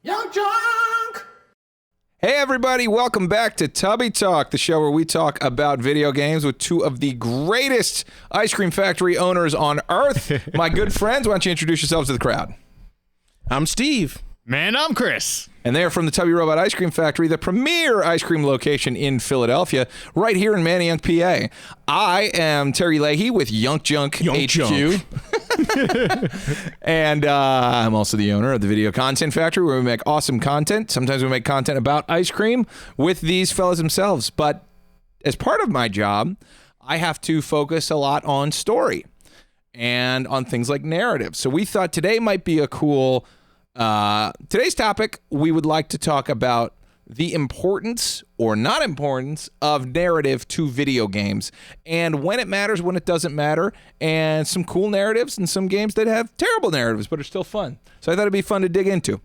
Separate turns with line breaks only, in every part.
YUNKJunk!
Hey everybody, welcome back to Tubby Talk, the show where we talk about video games with two of the greatest ice cream factory owners on earth. My good friends, why don't you introduce yourselves to the crowd?
I'm Steve.
Man, I'm Chris.
And they are from the Tubby Robot Ice Cream Factory, the premier ice cream location in Philadelphia, right here in Manayunk, PA. I am Terry Leahy with YUNKJunk HQ. And I'm also the owner of the Video Content Factory, where we make awesome content. Sometimes we make content about ice cream with these fellas themselves. But as part of my job, I have to focus a lot on story and on things like narrative. So we thought today might be a cool... today's topic, we would like to talk about the importance or not importance of narrative to video games and when it matters, when it doesn't matter, and some cool narratives and some games that have terrible narratives but are still fun. So I thought it'd be fun to dig into.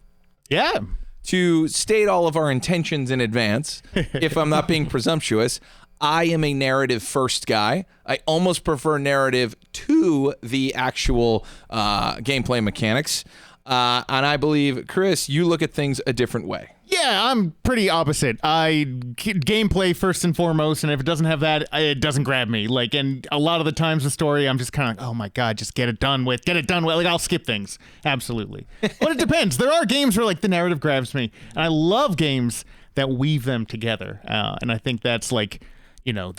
Yeah.
To state all of our intentions in advance, if I'm not being presumptuous, I am a narrative first guy. I almost prefer narrative to the actual gameplay mechanics. And I believe, Chris, you look at things a different way.
Yeah, I'm pretty opposite. Gameplay first and foremost, and if it doesn't have that, it doesn't grab me. And a lot of the times the story, I'm just kind of like, oh my God, just get it done with. I'll skip things. Absolutely. But it depends. There are games where the narrative grabs me, and I love games that weave them together. And I think that's the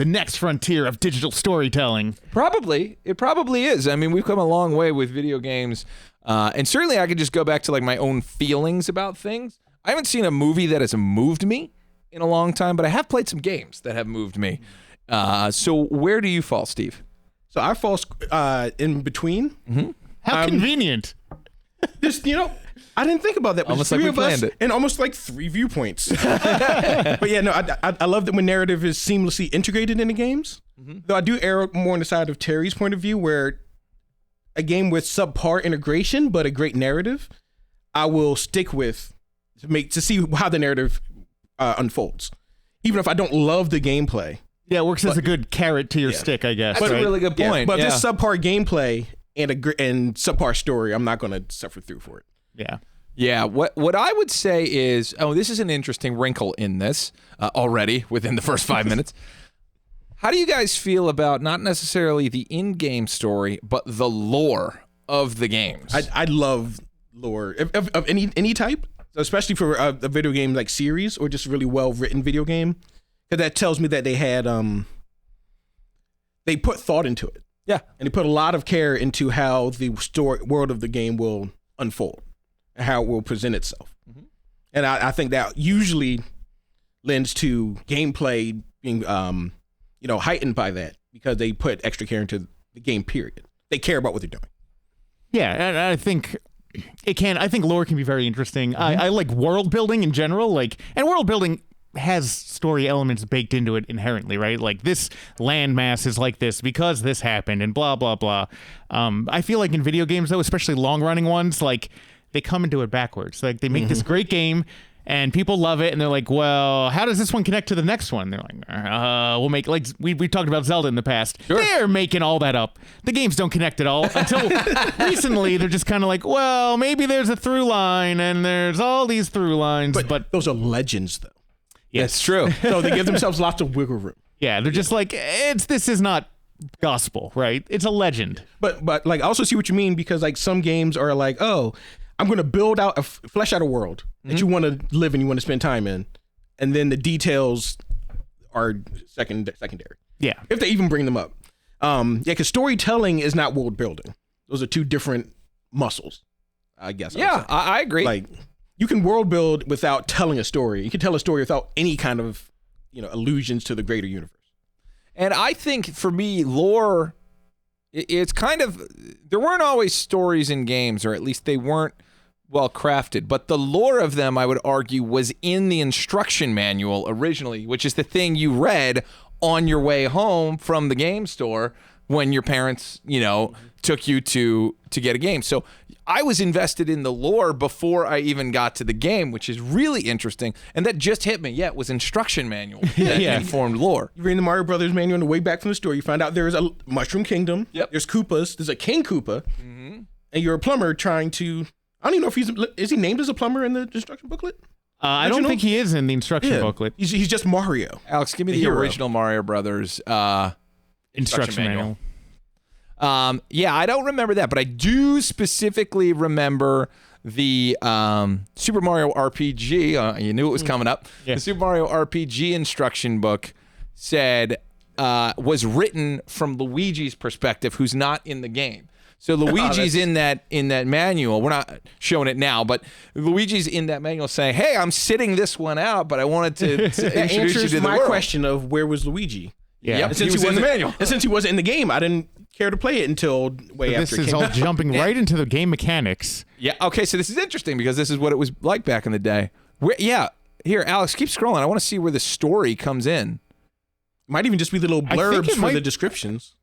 next frontier of digital storytelling.
It probably is. I mean, we've come a long way with video games. And certainly I could just go back to my own feelings about things. I haven't seen a movie that has moved me in a long time, but I have played some games that have moved me. So where do you fall, Steve?
So I fall in between.
Mm-hmm.
How convenient.
Just, I didn't think about that. But
almost like we planned it.
And almost three viewpoints. But yeah, no, I love that when narrative is seamlessly integrated into games. Mm-hmm. Though I do err more on the side of Terry's point of view, where a game with subpar integration but a great narrative, I will stick with to see how the narrative unfolds, even if I don't love the gameplay.
Yeah, it works as a good carrot to your stick, I guess.
That's a really good point.
Yeah, but this subpar gameplay and subpar story, I'm not going to suffer through for it.
Yeah.
Yeah, what I would say is, this is an interesting wrinkle in this already within the first 5 minutes. How do you guys feel about not necessarily the in-game story, but the lore of the games?
I love lore of any type, especially for a video game like series or just really well-written video game, because that tells me that they had they put thought into it.
Yeah,
and they put a lot of care into how the world of the game will unfold and how it will present itself. Mm-hmm. And I think that usually lends to gameplay being heightened by that, because they put extra care into the game, period. They care about what they're doing.
Yeah, and I think I think lore can be very interesting. Mm-hmm. I like world building in general, and world building has story elements baked into it inherently, right? This landmass is like this because this happened and blah, blah, blah. I feel like in video games, though, especially long-running ones, they come into it backwards. They make this great game, and people love it, and they're like, well, how does this one connect to the next one? They're like, we'll make, we talked about Zelda in the past. Sure. They're making all that up. The games don't connect at all. Until recently, they're just kind of like, well, maybe there's a through line, and there's all these through lines. But
those are legends, though.
Yes, it's true.
So they give themselves lots of wiggle room.
Yeah, they're just this is not gospel, right? It's a legend.
But I also see what you mean, because some games are I'm going to build out flesh out a world that you want to live and you want to spend time in, and then the details are secondary.
Yeah,
if they even bring them up. Because storytelling is not world building. Those are two different muscles, I guess.
Yeah, I agree.
You can world build without telling a story. You can tell a story without any kind of allusions to the greater universe.
And I think for me, lore, it's kind of, there weren't always stories in games, or at least they weren't well crafted, but the lore of them, I would argue, was in the instruction manual originally, which is the thing you read on your way home from the game store when your parents, took you to get a game. So I was invested in the lore before I even got to the game, which is really interesting. And that just hit me. Yeah, it was instruction manual that informed lore.
You read the Mario Brothers manual on the way back from the store, you find out there's a Mushroom Kingdom.
Yep.
There's Koopas. There's a King Koopa. Mm-hmm. And you're a plumber trying to I don't even know if is he named as a plumber in the instruction booklet?
I don't think he is in the instruction booklet.
He's just Mario.
Alex, give me the original Mario Brothers
Instruction manual.
Yeah, I don't remember that, but I do specifically remember the Super Mario RPG. You knew it was coming up.
Yeah.
The Super Mario RPG instruction book said was written from Luigi's perspective, who's not in the game. So Luigi's in that manual. We're not showing it now, but Luigi's in that manual saying, "Hey, I'm sitting this one out, but I wanted to introduce you to the world."
Question of where was Luigi?
Yeah.
Yep, he was in the manual.
And since he wasn't in the game, I didn't care to play it until way after.
This is all jumping right into the game mechanics.
Yeah. Okay. So this is interesting because this is what it was like back in the day. Here, Alex, keep scrolling. I want to see where the story comes in.
Might even just be the little blurbs for the descriptions.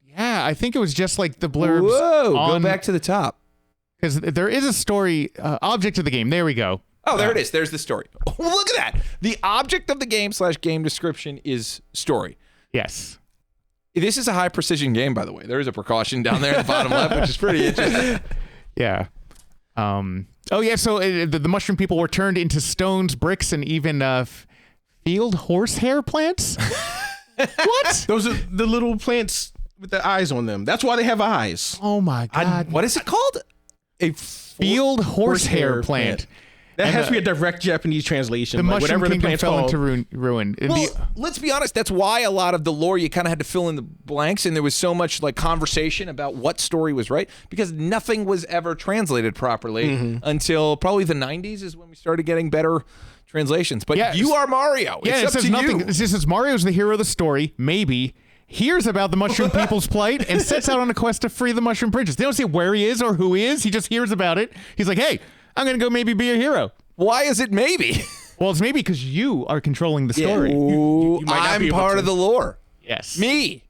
Yeah, I think it was just like the blurbs.
Whoa! Go back to the top.
Because there is a story, object of the game. There we go.
Oh, there it is. There's the story. Oh, look at that. The object of the game / game description is story.
Yes.
This is a high precision game, by the way. There is a precaution down there at the bottom left, which is pretty interesting.
Yeah. Oh, yeah. So the mushroom people were turned into stones, bricks, and even field horsehair plants. What?
Those are the little plants with the eyes on them. That's why they have eyes.
Oh my God.
What is it called? A
field horsehair plant.
That has to be a direct Japanese translation.
The mushroom
whatever
kingdom
the
fell
called.
into ruin.
Well, let's be honest. That's why a lot of the lore you kind of had to fill in the blanks, and there was so much like conversation about what story was right because nothing was ever translated properly until probably the 90s is when we started getting better translations. But you are Mario.
Yeah,
it's
it
up
says
to
nothing.
you.
It just says Mario's the hero of the story. Maybe. Hears about the mushroom people's plight and sets out on a quest to free the mushroom princess. They don't say where he is or who he is. He just hears about it. He's like, hey, I'm going to go maybe be a hero.
Why is it maybe?
Well, it's maybe because you are controlling the story.
Ooh,
you might not be
I'm
able
part
to.
of the lore.
Yes.
Me.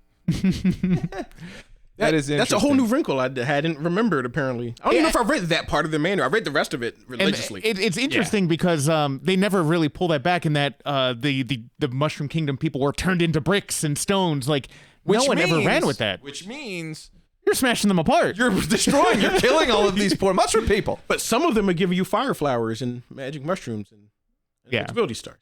That is interesting.
That's a whole new wrinkle I hadn't remembered, apparently. I don't even know if I read that part of the manual. I read the rest of it religiously.
It's interesting because they never really pull that back in that the Mushroom Kingdom people were turned into bricks and stones. Like, no one ever ran with that.
Which means
You're smashing them apart.
you're destroying, you're killing all of these poor mushroom people.
But some of them are giving you fire flowers and magic mushrooms and ability stars.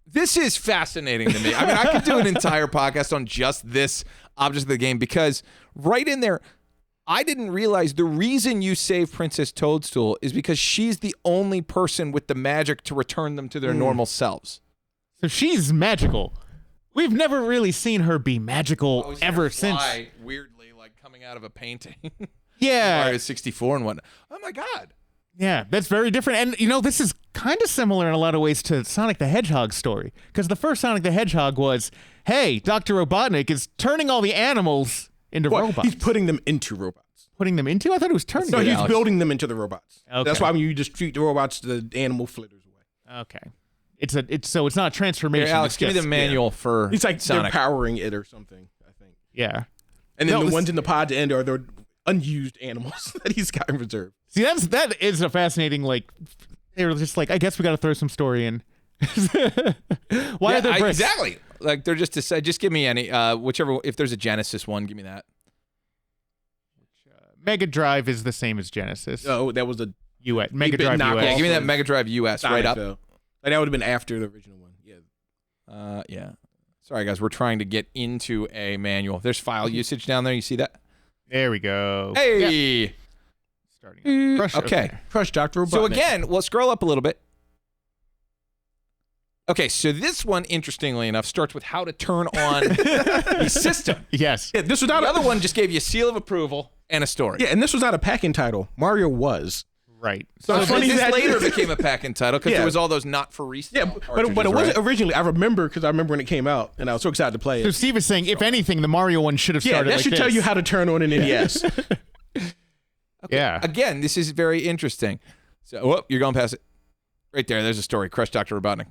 This is fascinating to me. I mean, I could do an entire podcast on just this object of the game because right in there, I didn't realize the reason you save Princess Toadstool is because she's the only person with the magic to return them to their normal selves.
So she's magical. We've never really seen her be magical ever since.
Weirdly, like coming out of a painting.
Yeah.
Mario 64 and whatnot. Oh my God.
Yeah, that's very different. And, you know, this is kind of similar in a lot of ways to Sonic the Hedgehog's story. Because the first Sonic the Hedgehog was, hey, Dr. Robotnik is turning all the animals into robots.
He's putting them into robots.
Putting them into? I thought it was turning
No,
them.
he's building them into the robots.
Okay.
That's why when you just treat the robots, the animal flitters away.
Okay. So it's not a transformation.
Here, Alex,
it's
give me
just-
the manual for
It's like
Sonic.
they're powering it or something, I think.
Yeah.
And then
No,
the
this-
ones in the pod to end are the unused animals that he's got in reserve.
See, that is a fascinating, like, they were just like, I guess we got to throw some story in. Why are there bricks?
Exactly. Like they're just give me any whichever. If there's a Genesis one, give me that.
Mega Drive is the same as Genesis.
Oh, that was a
US. Mega
bit
Drive
knockoff.
US.
Yeah, give me that
of
Mega Drive US right up.
Like that would have been after the original one. Yeah.
Yeah. Sorry guys, we're trying to get into a manual. There's file usage down there. You see that?
There we go.
Hey.
Yeah. Starting. Crush,
Okay.
Crush Dr. Robotnik.
So again, we'll scroll up a little bit. Okay, so this one, interestingly enough, starts with how to turn on the system.
Yes.
Yeah, this was not
The other one just gave you a seal of approval and a story.
Yeah, and this was not a packing title. Mario was.
Right.
So
It's funny
this
that-
later became a pack-in title because
Yeah.
there was all those not for resale.
Yeah, but it wasn't originally. I remember because I remember when it came out, and I was so excited to play
So
it.
Steve is saying, if anything, the Mario one should have
Yeah,
started
that
like
should tell
this.
you how to turn on an NES.
Yeah.
Again, this is very interesting. So, you're going past it. Right there, there's a story. Crush Dr. Robotnik.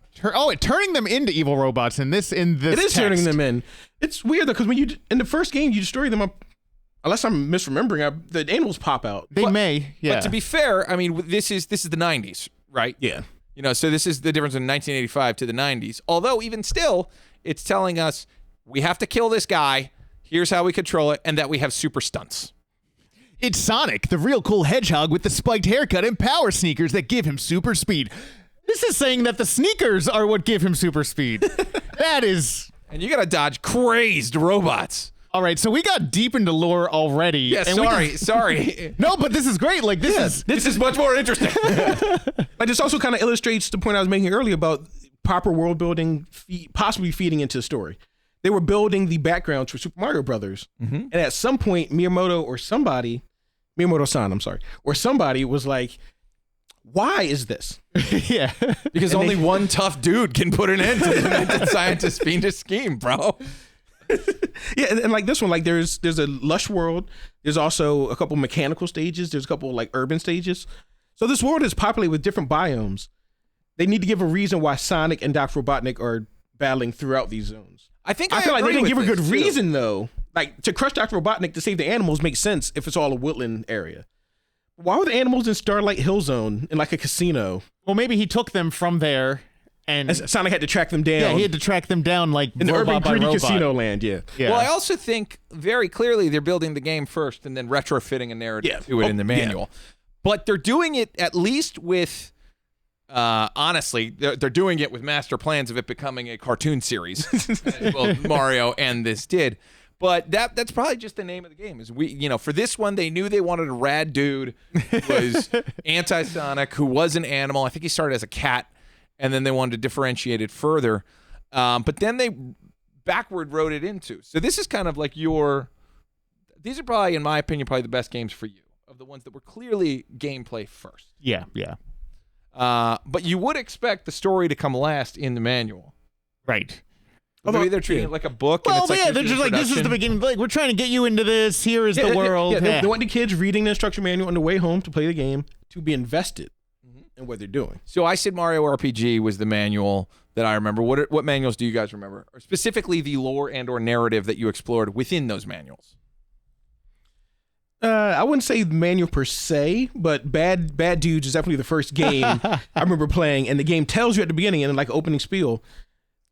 Turning them into evil robots in this
It is
text.
turning them in. It's weird though because when you in the first game you destroy them up, unless I'm misremembering, the animals pop out.
They may. Yeah.
But to be fair, I mean, this is the 90s, right?
Yeah.
You know, so this is the difference in 1985 to the 90s. Although even still, it's telling us we have to kill this guy. Here's how we control it, and that we have super stunts.
It's Sonic, the real cool hedgehog with the spiked haircut and power sneakers that give him super speed. This is saying that the sneakers are what give him super speed. That is...
And you gotta dodge crazed robots.
All right, so we got deep into lore already.
Yeah,
and
sorry.
No, but this is great. Like,
This is much more interesting.
But this also kind of illustrates the point I was making earlier about proper world building possibly feeding into the story. They were building the backgrounds for Super Mario Brothers. And at some point, Miyamoto-san, I'm sorry, or somebody was like, why is this?
Yeah.
Because only one tough dude can put an end to the demented scientist fiendish scheme, bro.
Yeah, and like this one, like there's a lush world. There's also a couple mechanical stages. There's a couple like urban stages. So this world is populated with different biomes. They need to give a reason why Sonic and Dr. Robotnik are battling throughout these zones.
I
feel like they didn't give a good reason though. Like to crush Dr. Robotnik to save the animals makes sense if it's all a woodland area. Why were the animals in Starlight Hill Zone in like a casino?
Well, maybe he took them from there. And
Sonic had to track them down.
Yeah, he had to track them down like
in the urban gritty casino land. Yeah.
Well, I also think very clearly they're building the game first and then retrofitting a narrative to it in the manual. Yeah. But they're doing it at least with, honestly, they're doing it with master plans of it becoming a cartoon series. Well, Mario and this did. But that's probably just the name of the game. Is for this one, they knew they wanted a rad dude who was anti-Sonic, who was an animal. I think he started as a cat. And then they wanted to differentiate it further. But then they backward wrote it into. So this is kind of like these are probably, in my opinion, probably the best games for you, of the ones that were clearly gameplay first.
Yeah.
But you would expect the story to come last in the manual.
Right.
Maybe they're treating it like a book.
Well,
and it's like
they're just like, this is the beginning. Like, we're trying to get you into this. Here is the world.
They want the kids reading the instruction manual on the way home to play the game, to be invested in what they're doing.
So I said Mario RPG was the manual that I remember. What manuals do you guys remember? Or specifically the lore and or narrative that you explored within those manuals?
I wouldn't say manual per se, but Bad Dudes is definitely the first game I remember playing, and the game tells you at the beginning in like opening spiel.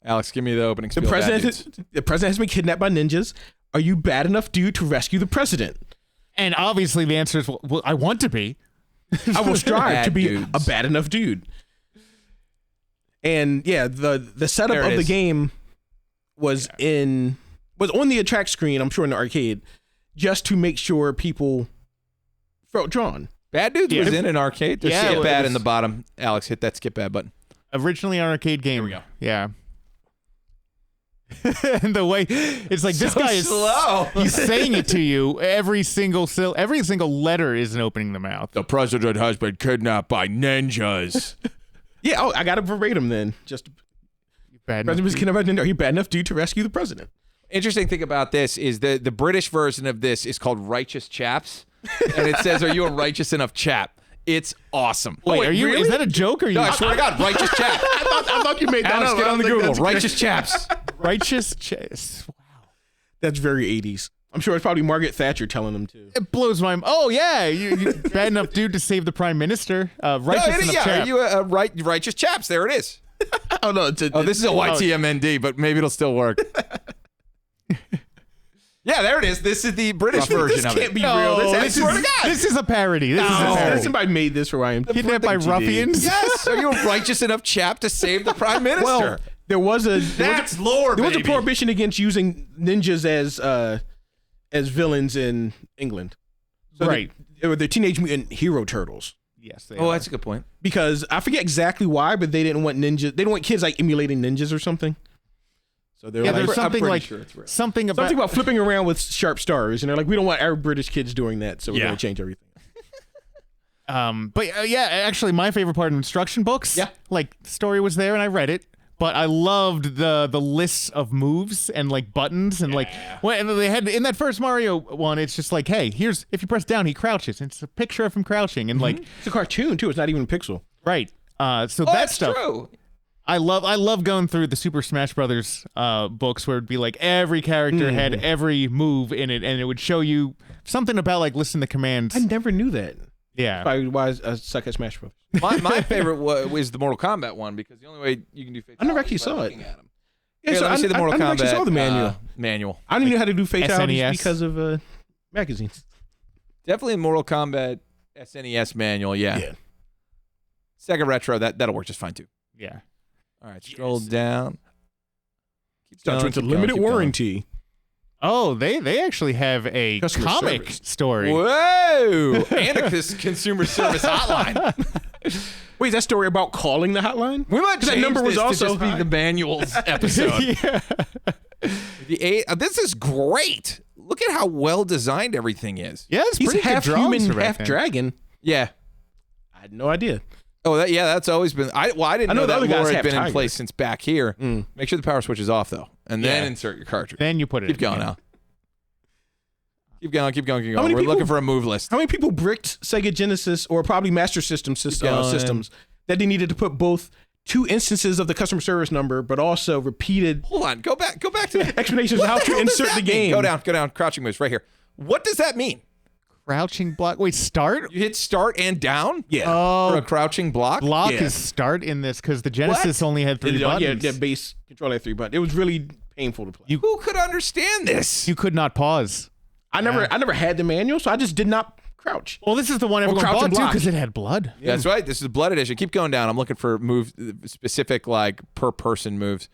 Alex, give me the opening spiel.
The president has been kidnapped by ninjas. Are you bad enough, dude, to rescue the president?
And obviously the answer is, well, I want to be.
I will strive to be a bad enough dude. And yeah, the setup of the game was on the attract screen, I'm sure in the arcade, just to make sure people felt drawn.
Bad Dudes was in an arcade. There's skip bad in the bottom. Alex, hit that skip bad button.
Originally an arcade game.
Here we go.
Yeah. And the way it's like, this guy is
slow.
He's saying it to you. Every single letter isn't opening the mouth.
The president has been kidnapped by ninjas.
Yeah, I got it verbatim then. Just president was kidnapped by ninjas. Are you bad enough, dude, to rescue the president?
Interesting thing about this is the British version of this is called Righteous Chaps, and it says, "Are you a righteous enough chap?" It's awesome.
Wait, are you?
Really?
Is that a joke? Or are you?
No, I swear to God, Righteous Chaps.
I thought you made that.
Alex, get on the Google. Righteous Chaps.
Righteous Chaps. Wow.
That's very 80s. I'm sure it's probably Margaret Thatcher telling them too.
It blows my mind. Oh yeah, you bad enough dude to save the prime minister. Righteous enough chap.
Are you a Righteous Chaps? There it is.
Oh no!
This is a YTMND, but maybe it'll still work. Yeah, there it is. This is the British version of it.
This can't be real.
This is a parody. This is a parody.
Somebody made this for YMCA.
Kidnapped by ruffians?
Yes. Are you a righteous enough chap to save the prime minister?
Well, there was a
lore.
There was a prohibition against using ninjas as villains in England. So
right.
They were the Teenage Mutant Hero Turtles.
Yes.
That's a good point.
Because I forget exactly why, but they didn't want ninjas. They didn't want kids like emulating ninjas or something. So they're
there's something like something about
flipping around with sharp stars, and they're like, we don't want our British kids doing that, so we're going to change everything.
But actually, my favorite part of instruction books.
Yeah,
like the story was there, and I read it. But I loved the lists of moves and like buttons and like when they had in that first Mario one. It's just like, hey, here's if you press down, he crouches. It's a picture of him crouching, and like
it's a cartoon too. It's not even a pixel.
Right. So that stuff.
True.
I love going through the Super Smash Brothers books where it'd be like every character had every move in it, and it would show you something about like listening to commands.
I never knew that.
Yeah.
Probably why I suck at Smash Bros.
My favorite was the Mortal Kombat one because the only way you can do fatalities
I never actually saw it.
Yeah, so let me see the Mortal Kombat
saw the manual.
Manual.
I didn't know how to do fatalities
SNES.
because of magazines.
Definitely Mortal Kombat SNES manual. Yeah. Sega Retro, that'll work just fine too.
Yeah.
All right, scroll down. Keep
Starts with a limited warranty.
Oh, they actually have a
Customer
comic
service.
story.
Whoa! And a consumer service hotline.
Wait, is that story about calling the hotline?
We might change
that number was
this
also
to just
high.
be the manuals episode.
Yeah.
This is great. Look at how well designed everything is.
Yeah, it's
He's
pretty
half
good drawings
human,
for back
half
then.
dragon.
Yeah.
I had no idea.
Oh, that's always been. I didn't know
the
that
other
lore
guys
had
have
been in
tiger.
place since back here. Make sure the power switch is off though, and then
Yeah.
insert your cartridge.
Then you put it
Keep
in.
going now. Keep going.
many
We're
people-
looking for a move list.
How many people bricked Sega Genesis or probably Master System
going.
systems that they needed to put both 2 instances of the customer service number, but also repeated
Hold on. Go back to the
explanations of how
What the
to
hell does
insert
that
the
mean?
game?
Go down. Crouching moves right here. What does that mean?
Crouching block. Wait, start?
You hit start and down
Yeah.
for
Oh,
a crouching block.
block
Yeah.
is start in this because the Genesis only had 3
yeah,
buttons.
yeah, base control had 3 buttons. It was really painful to play.
Who could understand this?
You could not pause.
I never had the manual, so I just did not crouch.
Well, this is the one everyone
crouch
bought
and
too
block.
because it had blood.
Yeah, that's right. This is blood edition. Keep going down. I'm looking for move specific like per person moves.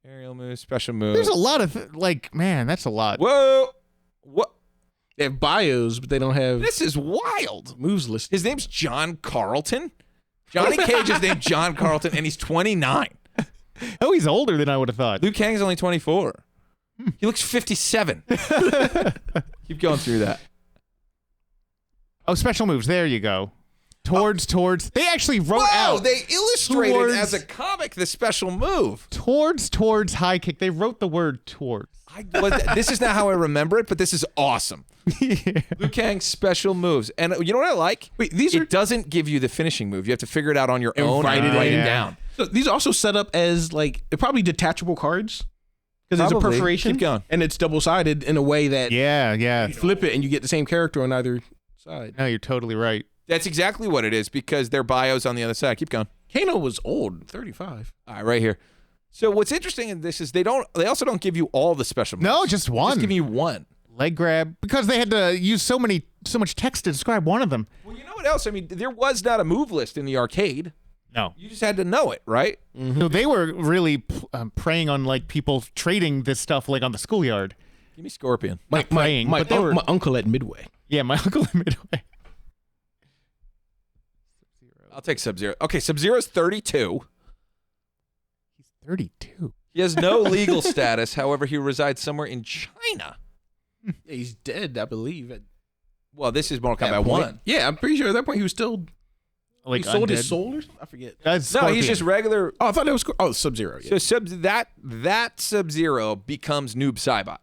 Aerial moves, special moves.
There's a lot of man, that's a lot.
Whoa! What?
They have bios, but they don't have
This is wild.
moves listed.
His name's John Carlton. Johnny Cage is named John Carlton, and he's 29.
Oh, he's older than I would have thought.
Liu Kang's only 24. He looks 57. Keep going through that.
Oh, special moves. There you go. Towards. They actually wrote
Whoa!
out
They illustrated
towards-
as a comic the special move.
towards high kick. They wrote the word towards.
This is not how I remember it, but this is awesome. Liu Kang's special moves, and you know what I like?
Wait, these
it
are
doesn't give you the finishing move. You have to figure it out on your
And
own
write
and
it
write
in.
it down.
so these are also set up as like they're probably detachable cards because there's a
Probably.
perforation.
Keep going.
And it's double sided in a way that
Yeah.
you flip it and you get the same character on either side.
No, you're totally right.
That's exactly what it is because their bio's on the other side. Keep going.
Kano was old, 35.
All right, right here. So what's interesting in this is they also don't give you all the special moves.
No, just one.
Just giving you one.
Leg grab because they had to use so much text to describe one of them.
Well, you know what else? I mean, there was not a move list in the arcade.
No.
You just had to know it, right?
So they were really preying on people trading this stuff on the schoolyard.
Give me Scorpion.
My
praying, but they were-
my uncle at Midway.
Yeah, my uncle in Midway.
I'll take Sub-Zero. Okay, Sub-Zero's 32.
He's 32.
He has no legal status. However, he resides somewhere in China.
Yeah, he's dead, I believe.
Well, this is Mortal
That
Kombat
point.
1.
Yeah, I'm pretty sure at that point he was still he sold his
undead.
soul or something? I forget.
That's
No, he's
Scorpion.
just regular.
Oh, I thought it was Sub-Zero. Yeah.
So that Sub-Zero becomes Noob Saibot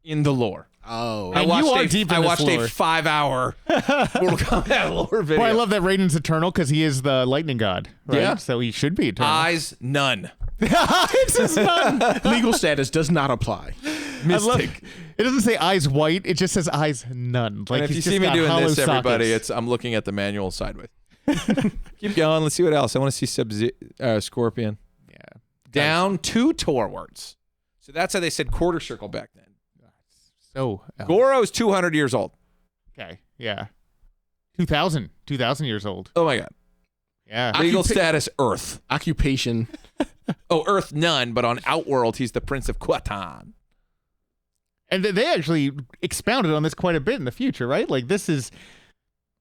in the lore.
Oh.
And you are deep in
I
this
watched
lore.
a 5-hour Mortal Kombat lore video.
Well, I love that Raiden's eternal because he is the lightning god, right?
Yeah.
So he should be eternal.
Eyes, none.
It's his son.
Legal status does not apply.
I love- it doesn't say eyes white. It just says eyes none.
And if
he's
you
just
see me
got
doing
hollow
this, everybody,
sockets.
I'm looking at the manual sideways. Keep going. Let's see what else. I want to see Scorpion.
Yeah.
Down 2 towards. So that's how they said quarter circle back then.
So
Goro's 200 years old.
okay, yeah. 2,000 years old.
Oh my God.
Yeah.
Legal status, Earth.
Occupation.
Oh, Earth, none, but on Outworld, he's the Prince of Kuatan.
And they actually expounded on this quite a bit in the future, right? This is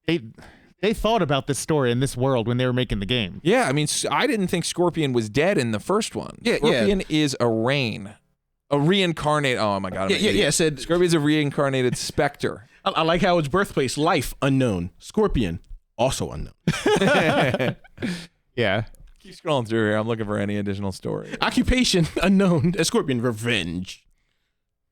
they thought about this story in this world when they were making the game.
Yeah, I mean, I didn't think Scorpion was dead in the first one.
Yeah,
Scorpion is a reincarnated. Oh my God. I'm an idiot.
Yeah. Said
Scorpion's a reincarnated specter.
I like how its birthplace, life unknown. Scorpion, also unknown.
Yeah.
Keep scrolling through here. I'm looking for any additional story.
Occupation unknown. Scorpion, revenge.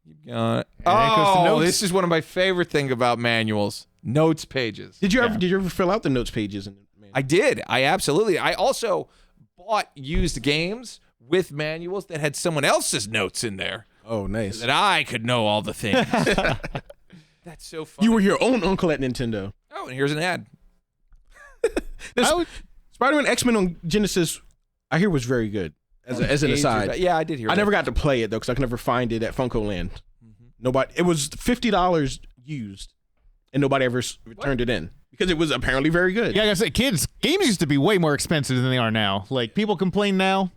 Keep going.
it goes to
Oh,
notes.
this is one of my favorite things about manuals. Notes pages.
Did you ever fill out the notes pages?
I did. I absolutely. I also bought used games with manuals that had someone else's notes in there
Oh, nice.
that I could know all the things. That's so funny.
You were your own uncle at Nintendo.
Oh, and here's an ad.
Spider-Man X-Men on Genesis, I hear was very good. As an aside,
Yeah, I did hear
I
that.
never got to play it though because I could never find it at Funko Land. Nobody. It was $50 used, and nobody ever returned it in because it was apparently very good.
Yeah, like I said, games used to be way more expensive than they are now. Like, people complain now.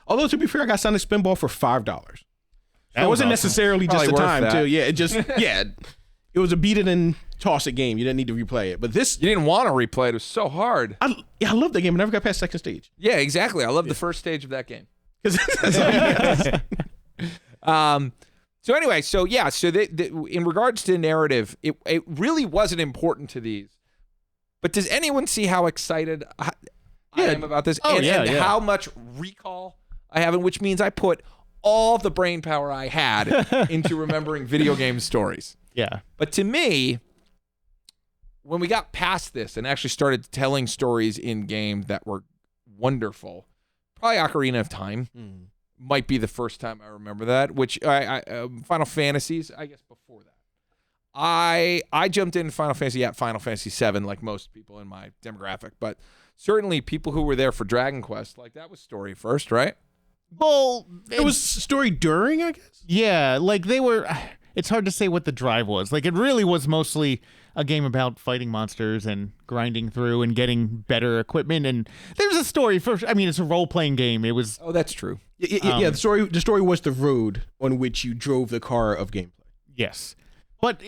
Although, to be fair, I got Sonic Spinball for $5. It wasn't
awesome.
necessarily
Probably
just the
worth
time,
that.
too. Yeah, it was a beat it and toss it game. You didn't need to replay it. But this,
You didn't want to replay it. It was so hard.
I love that game. I never got past second stage.
Yeah, exactly. I love the first stage of that game.
'Cause
So anyway, so in regards to narrative, it really wasn't important to these. But does anyone see how excited I am about this?
Oh,
and how much recall I have, which means I put all the brain power I had into remembering video game stories.
Yeah.
But to me, when we got past this and actually started telling stories in game that were wonderful, probably Ocarina of Time might be the first time I remember that, which Final Fantasies, I guess before that. I jumped in Final Fantasy at Final Fantasy 7 like most people in my demographic, but certainly people who were there for Dragon Quest, like that was story first, right?
Well,
it was story during, I guess.
Yeah, like they were. It's hard to say what the drive was. Like, it really was mostly a game about fighting monsters and grinding through and getting better equipment. And there's a story for. I mean, it's a role-playing game. It was.
Oh, that's true.
Yeah. The story was the road on which you drove the car of gameplay.
Yes, but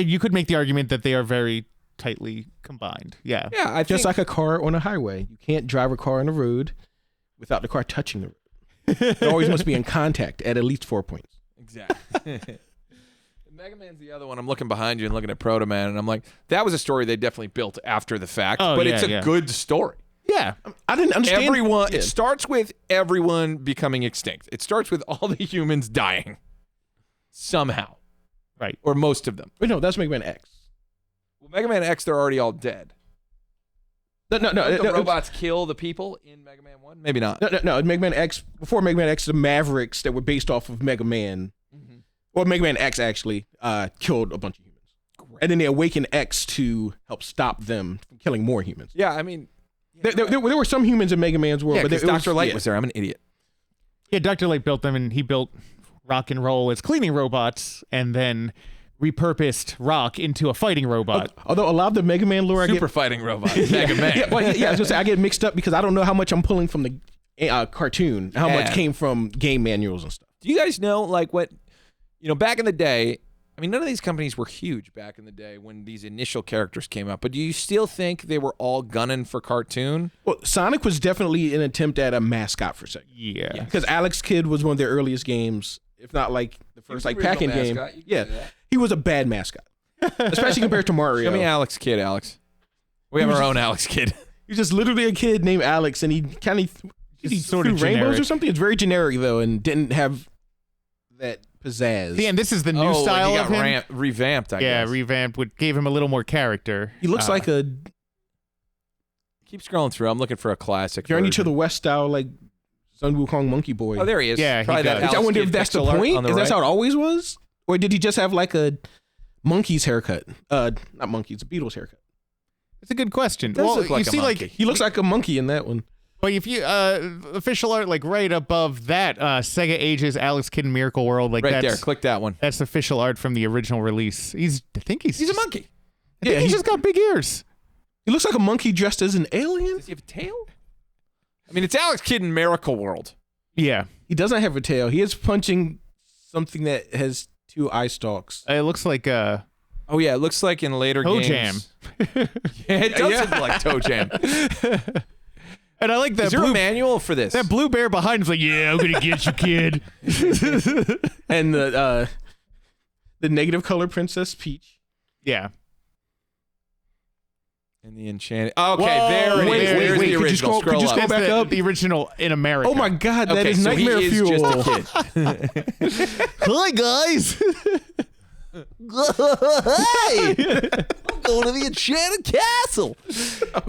you could make the argument that they are very tightly combined. Yeah.
Yeah, I
Just
think
like a car on a highway, you can't drive a car on the road without the car touching the road. It always must be in contact at least 4 points.
exactly. Mega Man's the other one. I'm looking behind you and looking at Proto Man, and I'm like, that was a story they definitely built after the fact, but it's a good story.
Yeah.
I didn't understand.
It starts with everyone becoming extinct. It starts with all the humans dying somehow.
Right.
Or most of them.
Wait, no, that's Mega Man X.
Well, Mega Man X, they're already all dead.
No.
The robots kill the people in Mega Man 1? Maybe not.
No. Mega Man X, before Mega Man X, the Mavericks that were based off of Mega Man, or Mega Man X actually, killed a bunch of humans. Great. And then they awakened X to help stop them from killing more humans.
Yeah, I mean...
There were some humans in Mega Man's world,
but Dr. Light was there. I'm an idiot.
Yeah, Dr. Light built them, and he built Rock and Roll as cleaning robots, and then repurposed Rock into a fighting robot.
Although a lot of the Mega Man lore
Super fighting robot. Mega Man.
I was gonna say I get mixed up because I don't know how much I'm pulling from the cartoon, how much came from game manuals and stuff.
Do you guys know, like, what, back in the day, I mean, none of these companies were huge back in the day when these initial characters came out, but do you still think they were all gunning for cartoon?
Well, Sonic was definitely an attempt at a mascot for a second.
Yeah.
Because Alex Kidd was one of their earliest games, if not like the first like Pac-Man game. Yeah, he was a bad mascot, especially compared to Mario.
Show me Alex Kidd, Alex. We have our own Alex Kidd.
He's just literally a kid named Alex, and he kind of
sort of
rainbows
generic.
or something. It's very generic though, and didn't have that pizzazz.
Yeah, and this is the new style
he
of
got
him.
Revamped, I guess.
Revamped, gave him a little more character.
He looks like a
Keep scrolling through. I'm looking for a classic
Journey
version.
to the West style, like Sun Wukong Monkey Boy.
Oh, there he is.
Yeah, he
Probably that
does.
I
Alex
wonder
Kidd
if that's the
pixel art
point.
on the
Is that
right.
how it always was, or did he just have like a monkey's haircut? Not monkeys, a Beatles haircut.
It's a good question.
Does
Well,
look like
you
a
see,
monkey.
like
He looks like a monkey in that one.
But if you official art, like right above that, Sega Ages Alex Kidd in Miracle World, like
Right
that's
there. Click that one.
that's official art from the original release. I think he's
He's a monkey.
I think he's just got big ears.
He looks like a monkey dressed as an alien.
Does he have a tail? I mean, it's Alex Kidd in Miracle World.
Yeah,
He doesn't have a tail. He is punching something that has two eye stalks.
it looks like
Oh, yeah. It looks like in later
Toe
games.
Jam.
Yeah, it does look like Toe Jam.
And I like that
Is there a
blue
manual for this?
that blue bear behind is like, yeah, I'm gonna get you, kid.
And the negative color Princess Peach.
Yeah.
And the Enchanted. Okay,
Whoa,
there it
wait,
is.
wait,
There's
wait,
the
could you
original.
scroll
Scroll up.
back
That's
up?
the original in America.
Oh my God, that
Okay,
is
so
nightmare
he is
fuel.
just a kid.
Hi guys.
Hey! I'm going to the Enchanted Castle.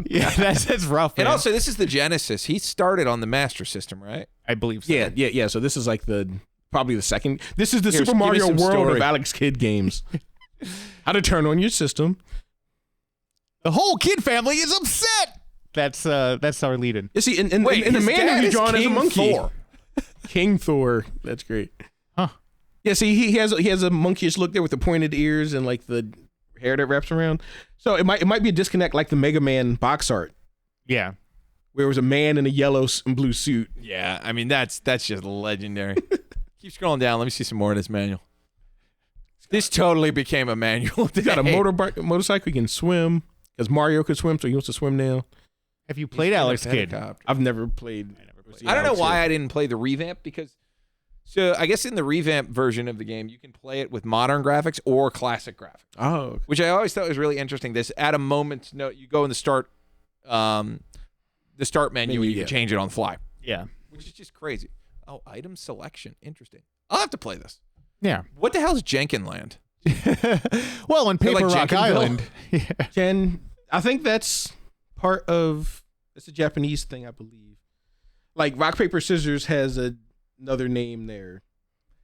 Yeah, that's rough.
And
man.
also, this is the Genesis. He started on the Master System, right?
I believe so.
Yeah. So this is like probably the second. This is the
Here,
Super
give me
Mario
some
World
story.
of Alex Kidd games. How to turn on your system.
The whole Kid family is upset. That's our lead-in.
You see, in the
his
manual,
dad
he's
is
drawn as a
King
monkey.
Thor.
King Thor. That's great.
Huh.
Yeah, see, he has a monkeyish look there with the pointed ears and like the hair that wraps around. So it might be a disconnect like the Mega Man box art,
Yeah.
where it was a man in a yellow and blue suit.
Yeah, I mean that's just legendary. Keep scrolling down. Let me see some more of this manual. This totally became a manual.
He's got a motorcycle. He can swim because Mario could swim, so he wants to swim now.
Have you played Alex Kidd?
I've never played.
I don't know why I didn't play the revamp because. So I guess in the revamp version of the game, you can play it with modern graphics or classic graphics.
Oh, okay.
Which I always thought was really interesting. This at a moment's note, you go in the start menu and you can change it on the fly.
Yeah.
Which is just crazy. Oh, item selection. Interesting. I'll have to play this.
Yeah.
What the hell is Jenkinland?
Well, on Paper
like
Rock
Jenkinville?
Island. Yeah.
I think that's part of. It's a Japanese thing, I believe. Like Rock Paper Scissors has another name there,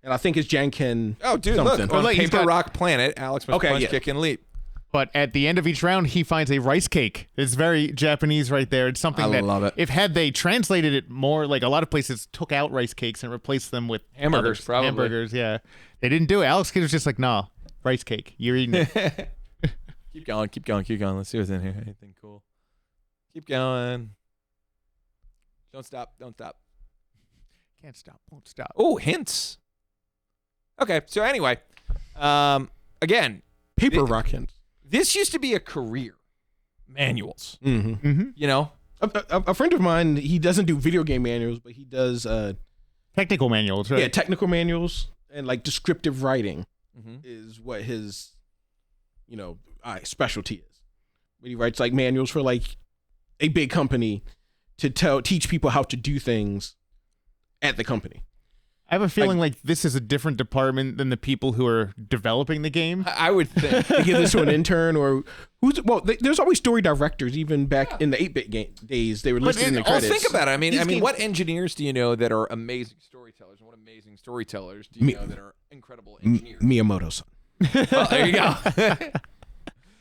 and I think it's Janken.
Oh, dude,
something.
look. On
Like, he's
Paper
got-
Rock Planet, Alex must punch, kick, and leap.
But at the end of each round, he finds a rice cake. It's very Japanese right there. It's something
I
that
love it.
if had they translated it more, like a lot of places took out rice cakes and replaced them with
Hamburgers,
others.
probably.
Hamburgers, yeah. They didn't do it. Alex Kidd was just like, nah, rice cake. You're eating it.
Keep going. Let's see what's in here. Anything cool? Keep going. Don't stop.
Can't stop, won't stop.
Oh, hints. Okay, so anyway, again,
Paper Rock hints.
this used to be a career. Manuals,
Mm-hmm.
Mm-hmm.
you know?
A friend of mine, he doesn't do video game manuals, but he does
Technical manuals, right?
technical manuals and like descriptive writing
Mm-hmm.
is what his specialty is. When he writes like manuals for like a big company to teach people how to do things at the company.
I have a feeling like this is a different department than the people who are developing the game.
I would think.
They give this to an intern or there's always story directors even back in the 8-bit game days. They were listed in the credits.
Think about it. I mean,
These games-
what engineers do you know that are amazing storytellers? And what amazing storytellers do you know that are incredible engineers?
Miyamoto-san.
Well, there you go.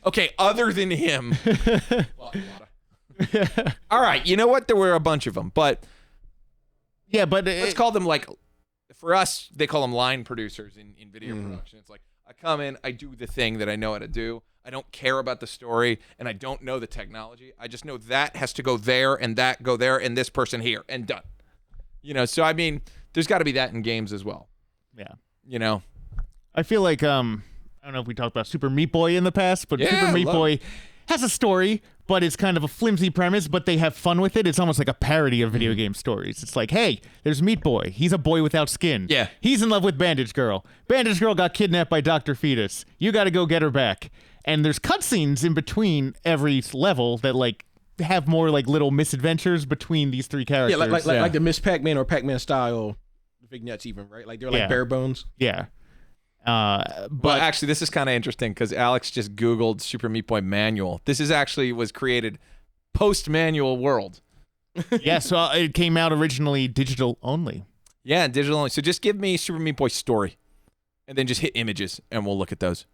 Okay, other than him. All right, you know what? There were a bunch of them, but
Yeah, but
let's call them like, for us, they call them line producers in video production. It's like, I come in, I do the thing that I know how to do. I don't care about the story, and I don't know the technology. I just know that has to go there, and that go there, and this person here, and done. You know, so I mean, there's got to be that in games as well.
yeah.
You know?
I feel like I don't know if we talked about Super Meat Boy in the past, but
Yeah,
Super Meat
love
Boy has a story, but it's kind of a flimsy premise, but they have fun with it. It's almost like a parody of video game stories. It's like, hey, there's Meat Boy. He's a boy without skin.
Yeah.
He's in love with Bandage Girl. Bandage Girl got kidnapped by Dr. Fetus. You got to go get her back. And there's cutscenes in between every level that like have more like little misadventures between these three characters.
Yeah, like the Miss Pac-Man or Pac-Man style vignettes even, right? Like they're like
Yeah.
bare bones.
Yeah.
But
But
actually, this is kind of interesting because Alex just Googled Super Meat Boy manual. This is actually was created post-manual world.
yeah, so it came out originally digital only.
Yeah, digital only. So just give me Super Meat Boy story, and then just hit images, and we'll look at those.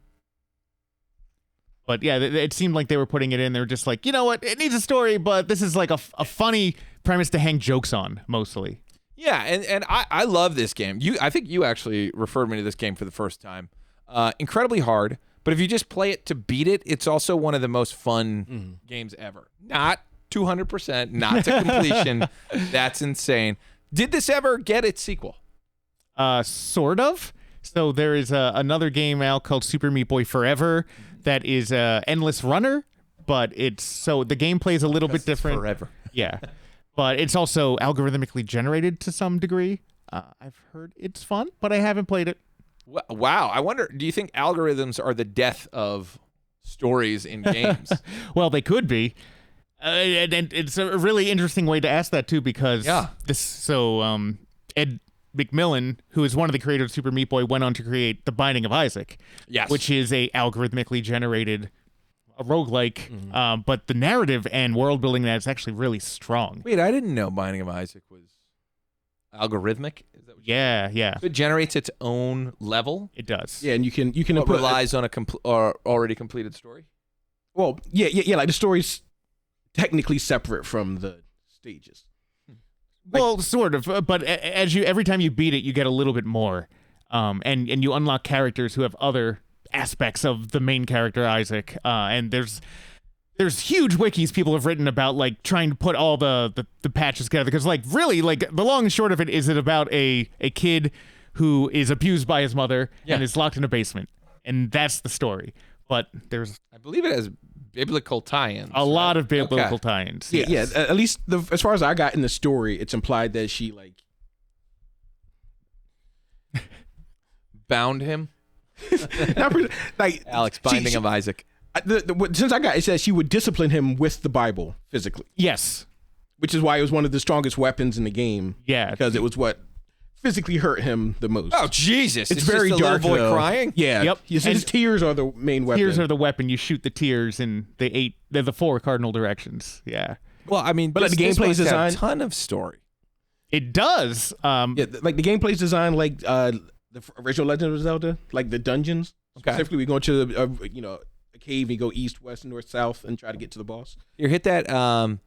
But yeah, it seemed like they were putting it in. They were just like, you know what? It needs a story, but this is like a funny premise to hang jokes on, mostly.
Yeah, and I love this game. I think you actually referred me to this game for the first time. Incredibly hard, but if you just play it to beat it, it's also one of the most fun games ever. Not 200%, not to completion. That's insane. Did this ever get its sequel?
Sort of. So there is another game out called Super Meat Boy Forever that is Endless Runner, but the gameplay is a little bit different.
Forever.
Yeah. But it's also algorithmically generated to some degree. I've heard it's fun, but I haven't played it.
Wow. I wonder, do you think algorithms are the death of stories in games?
Well, they could be. And it's a really interesting way to ask that, too, because
Yeah.
Ed McMillan, who is one of the creators of Super Meat Boy, went on to create The Binding of Isaac,
Yes.
which is a algorithmically generated roguelike, but the narrative and world building that is actually really strong.
Wait, I didn't know Binding of Isaac was algorithmic. Is that what
Yeah.
So it generates its own level?
It does.
Yeah, and you can
But
input
relies on a or already completed story?
well, yeah. Like the story's technically separate from the stages.
Well, sort of, but every time you beat it, you get a little bit more, and you unlock characters who have other aspects of the main character Isaac, and there's huge wikis people have written about like trying to put all the patches together, because like really like the long and short of it is it about a kid who is abused by his mother and is locked in a basement, and that's the story. But there's,
I believe it has biblical tie-ins.
A lot of biblical tie-ins.
Yeah,
yes.
yeah. At least as far as I got in the story, it's implied that she like
bound him.
like
Alex binding of Isaac.
Since I got it, says she would discipline him with the Bible physically.
Yes.
Which is why it was one of the strongest weapons in the game.
Yeah.
Because it was what physically hurt him the most.
Oh Jesus!
It's very
just a
dark.
Little boy
though.
crying.
Yeah.
Yep.
His tears are the main weapon.
Tears are the weapon. You shoot the tears in they're the 4 cardinal directions. Yeah.
Well, I mean,
But like the gameplay is
must have
designed.
a ton of story.
It does.
Yeah, like the gameplay is designed like the original Legend of Zelda, like the dungeons.
Okay.
Specifically, we go into a cave. You go east, west, north, south, and try to get to the boss.
Here, hit that.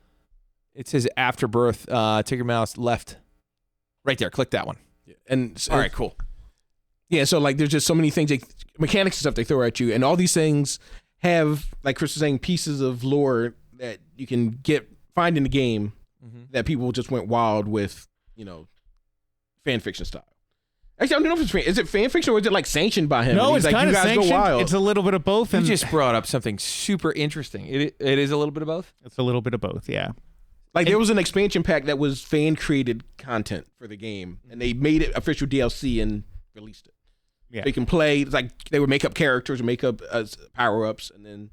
It says afterbirth. Take your mouse left. Right there. Click that one.
And
All right, cool.
Yeah, so like there's just so many things, mechanics and stuff they throw at you, and all these things have, like Chris was saying, pieces of lore that you can find in the game that people just went wild with, fan fiction style. Actually, I don't know if it's is it fan fiction or is it like sanctioned by him?
No,
And
it's
he's like,
kind of
you guys
sanctioned.
go wild.
It's a little bit of both.
You
And
just brought up something super interesting. It is a little bit of both.
it's a little bit of both. Yeah.
Like there was an expansion pack that was fan created content for the game, and they made it official DLC and released it.
Yeah.
They can play, like they would make up characters and make up power ups, and then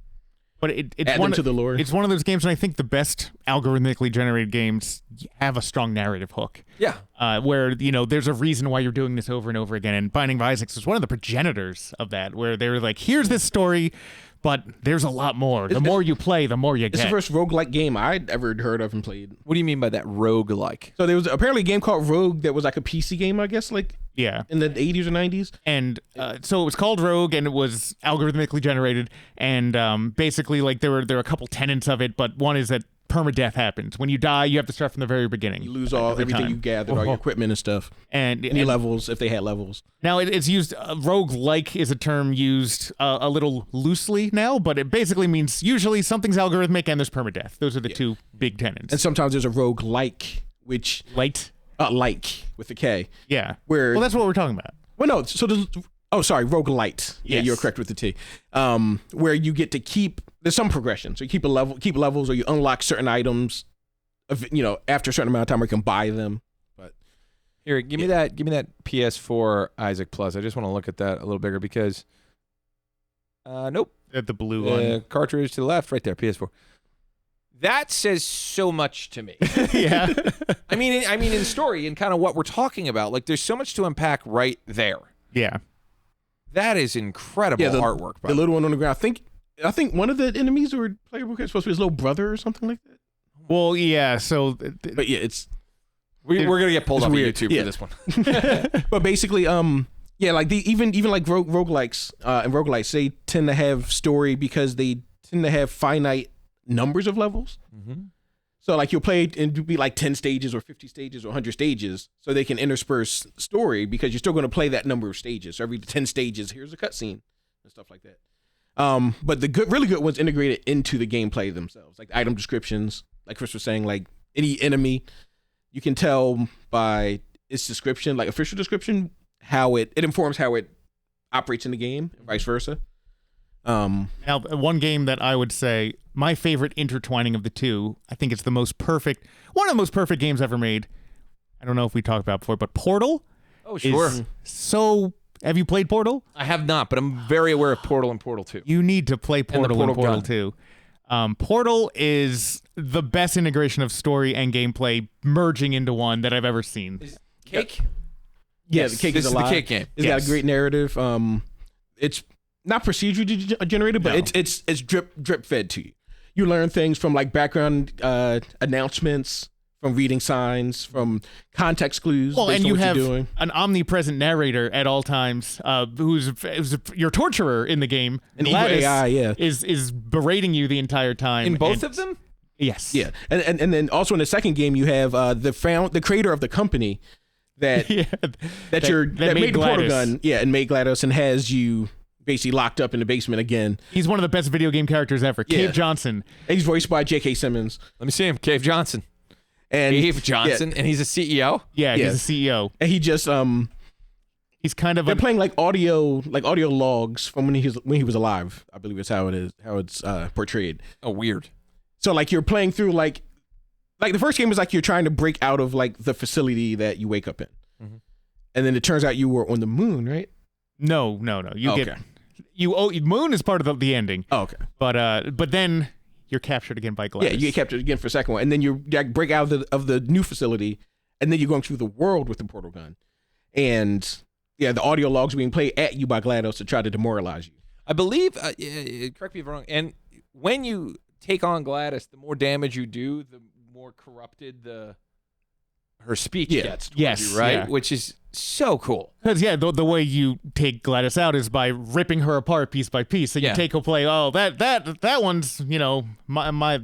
But it's
add
one
them to the lore.
It's one of those games, and I think the best algorithmically generated games have a strong narrative hook.
Yeah.
Where there's a reason why you're doing this over and over again. And Binding of Isaac is one of the progenitors of that, where they're like, here's this story, but there's a lot more. The more you play, the more you
It's
get.
the first roguelike game I'd ever heard of and played.
What do you mean by that rogue-like?
So there was apparently a game called Rogue that was like a PC game, I guess, like
Yeah.
in the 80s or 90s.
And so it was called Rogue, and it was algorithmically generated. And basically, like there were a couple tenets of it, but one is that permadeath happens. When you die, you have to start from the very beginning.
You lose everything
time.
you gathered, all your equipment and stuff.
And
Any levels, if they had levels.
now it's used. Rogue-like is a term used a little loosely now, but it basically means usually something's algorithmic and there's permadeath. Those are the two big tenets.
And sometimes there's a roguelike, which
Light.
like with a K.
Yeah.
Where
Well, that's what we're talking about.
Well, no. So there's roguelite. Yeah,
Yes.
you're correct with the T. Where you get to keep. There's some progression. So you keep levels, or you unlock certain items. After a certain amount of time, where you can buy them. But
Here, give me that PS4 Isaac Plus. I just want to look at that a little bigger because nope.
The blue one.
Cartridge to the left, right there, PS4. That says so much to me.
Yeah.
I mean in story and kind of what we're talking about. Like there's so much to unpack right there.
Yeah.
That is incredible artwork.
The little one on the ground. I think one of the enemies who were playable is supposed to be his little brother or something like that.
Well, yeah. So,
But yeah, it's
we're gonna get pulled
it's
off
weird.
of YouTube
Yeah.
for this one.
but basically, like even like roguelikes and roguelites, they tend to have story because they tend to have finite numbers of levels. So like you'll play and do be like 10 stages or 50 stages or 100 stages, so they can intersperse story because you're still going to play that number of stages. So every 10 stages, here's a cutscene and stuff like that. But the really good ones integrated into the gameplay themselves, like item descriptions, like Chris was saying, like any enemy, you can tell by its description, like official description, how it informs how it operates in the game, and vice versa.
now, one game that I would say my favorite intertwining of the two, I think it's one of the most perfect games ever made. I don't know if we talked about it before, but Portal.
Oh, sure.
Have you played Portal?
I have not, but I'm very aware of Portal and Portal 2.
You need to play Portal and
Portal
Portal
gun.
2. Portal is the best integration of story and gameplay merging into one that I've ever seen.
Cake?
Yeah, the cake
This
is
is the
alive.
cake game.
It's got a great narrative. It's not procedurally generated, but
No.
it's drip fed to you. You learn things from like background announcements, from reading signs, from context clues.
Well,
based
and
on
you
what
have
you're doing.
an omnipresent narrator at all times, who's your torturer in the game.
An evil
Gladys
AI, yeah.
is berating you the entire time.
In both
and-
of them?
Yes.
Yeah, and then also in the second game you have the creator of the company that
Yeah.
that made the portal
Gladys.
gun, and made GLaDOS and has you basically locked up in the basement again.
He's one of the best video game characters ever.
Yeah.
Cave Johnson.
And he's voiced by J.K. Simmons.
Let me see him. Cave Johnson.
And
Cave Johnson, and he's a CEO.
Yeah,
Yeah.
he's a CEO.
And he just
He's kind of
they're playing like audio logs from when he was alive. I believe it's how it's portrayed.
Oh, weird.
So like you're playing through like the first game is like you're trying to break out of like the facility that you wake up in, and then it turns out you were on the moon, right?
No. Moon is part of the ending.
Oh, okay.
But then you're captured again by Gladys.
Yeah, you get captured again for a second one, and then you like, break out of the new facility, and then you're going through the world with the portal gun, and yeah, the audio logs being played at you by GLaDOS to try to demoralize you.
I believe, correct me if I'm wrong, and when you take on GLaDOS, the more damage you do, the more corrupted her speech gets towards
Yes,
you, right?
yeah.
Which is so cool.
Because the way you take Gladys out is by ripping her apart piece by piece. So you take her play. Oh, that one's my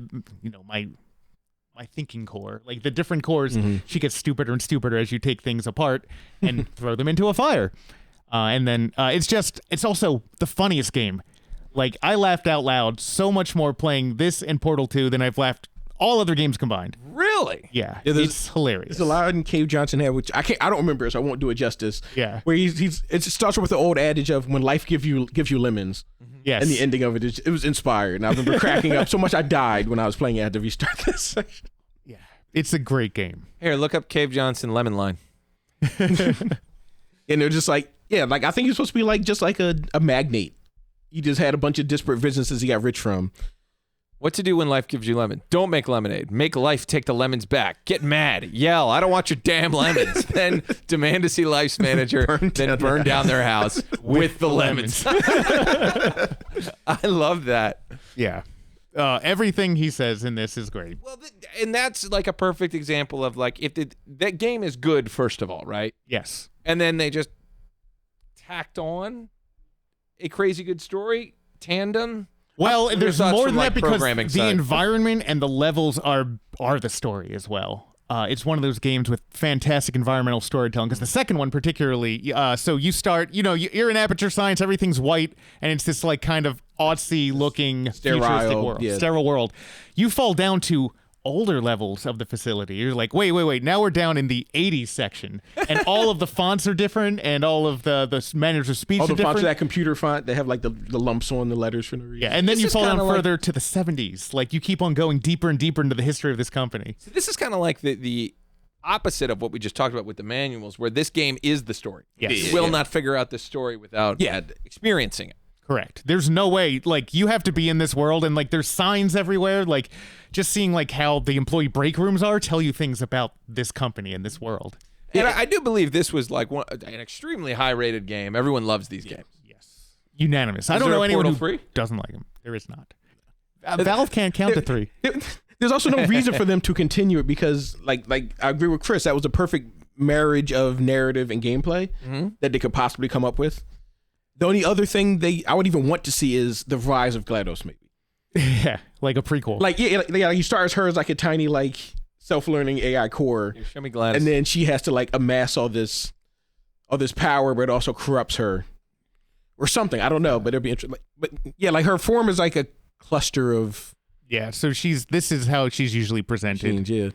thinking core. Like the different cores, she gets stupider and stupider as you take things apart and throw them into a fire. And then it's also the funniest game. Like I laughed out loud so much more playing this and Portal 2 than I've laughed all other games combined.
Really?
Yeah, it's hilarious.
There's a line in Cave Johnson had, which I don't remember, so I won't do it justice.
Yeah,
where it starts with the old adage of when life gives you lemons.
Yes,
and the ending of it was inspired, and I remember cracking up so much I died when I was playing it. I had to restart this section.
Yeah, it's a great game.
Here, look up Cave Johnson Lemon Line.
And they're just like, yeah, like I think he's supposed to be like just like a magnate. He just had a bunch of disparate businesses he got rich from.
What to do when life gives you lemon? Don't make lemonade. Make life take the lemons back. Get mad. Yell, I don't want your damn lemons. Then demand to see life's manager. Then burn down their house with the lemons. I love that.
Yeah. Everything he says in this is great.
Well, and that's like a perfect example of like if that game is good, first of all, right?
Yes.
And then they just tacked on a crazy good story, tandem.
Well, there's more than that because
programming
the
side.
environment and the levels are the story as well. It's one of those games with fantastic environmental storytelling because the second one particularly, so you start, you're in Aperture Science, everything's white, and it's this like kind of artsy looking futuristic world, sterile world. You fall down to older levels of the facility. You're like, wait, now we're down in the 80s section, and all of the fonts are different, and all of the manners of speech
all
are
the
different.
fonts of that computer font, they have like the lumps on the letters for no reason.
Yeah, and then
This
you
is
fall down
kinda
further to the 70s. Like you keep on going deeper and deeper into the history of this company.
So this is kind of like the opposite of what we just talked about with the manuals, where this game is the story.
Yes.
You will not figure out this story without experiencing it.
Correct. There's no way, like, you have to be in this world, and, like, there's signs everywhere. Like, just seeing, like, how the employee break rooms are tell you things about this company and this world.
And I do believe this was like an extremely high-rated game. Everyone loves these games.
Yes. Unanimous. I don't
there
know
a
anyone who
Portal 3?
doesn't like them. There is not. Valve can't count to 3.
There's also no reason for them to continue it because, like I agree with Chris, that was a perfect marriage of narrative and gameplay that they could possibly come up with. The only other thing I would even want to see is the rise of GLaDOS, maybe.
Yeah, like a prequel.
Like, you start as her as like a tiny, like, self-learning AI core.
Here, show me GLaDOS.
And then she has to, like, amass all this power, but it also corrupts her. Or something. I don't know, but it'd be interesting. But, yeah, like, her form is like a cluster of...
Yeah, so this is how she's usually presented.
Change, yeah.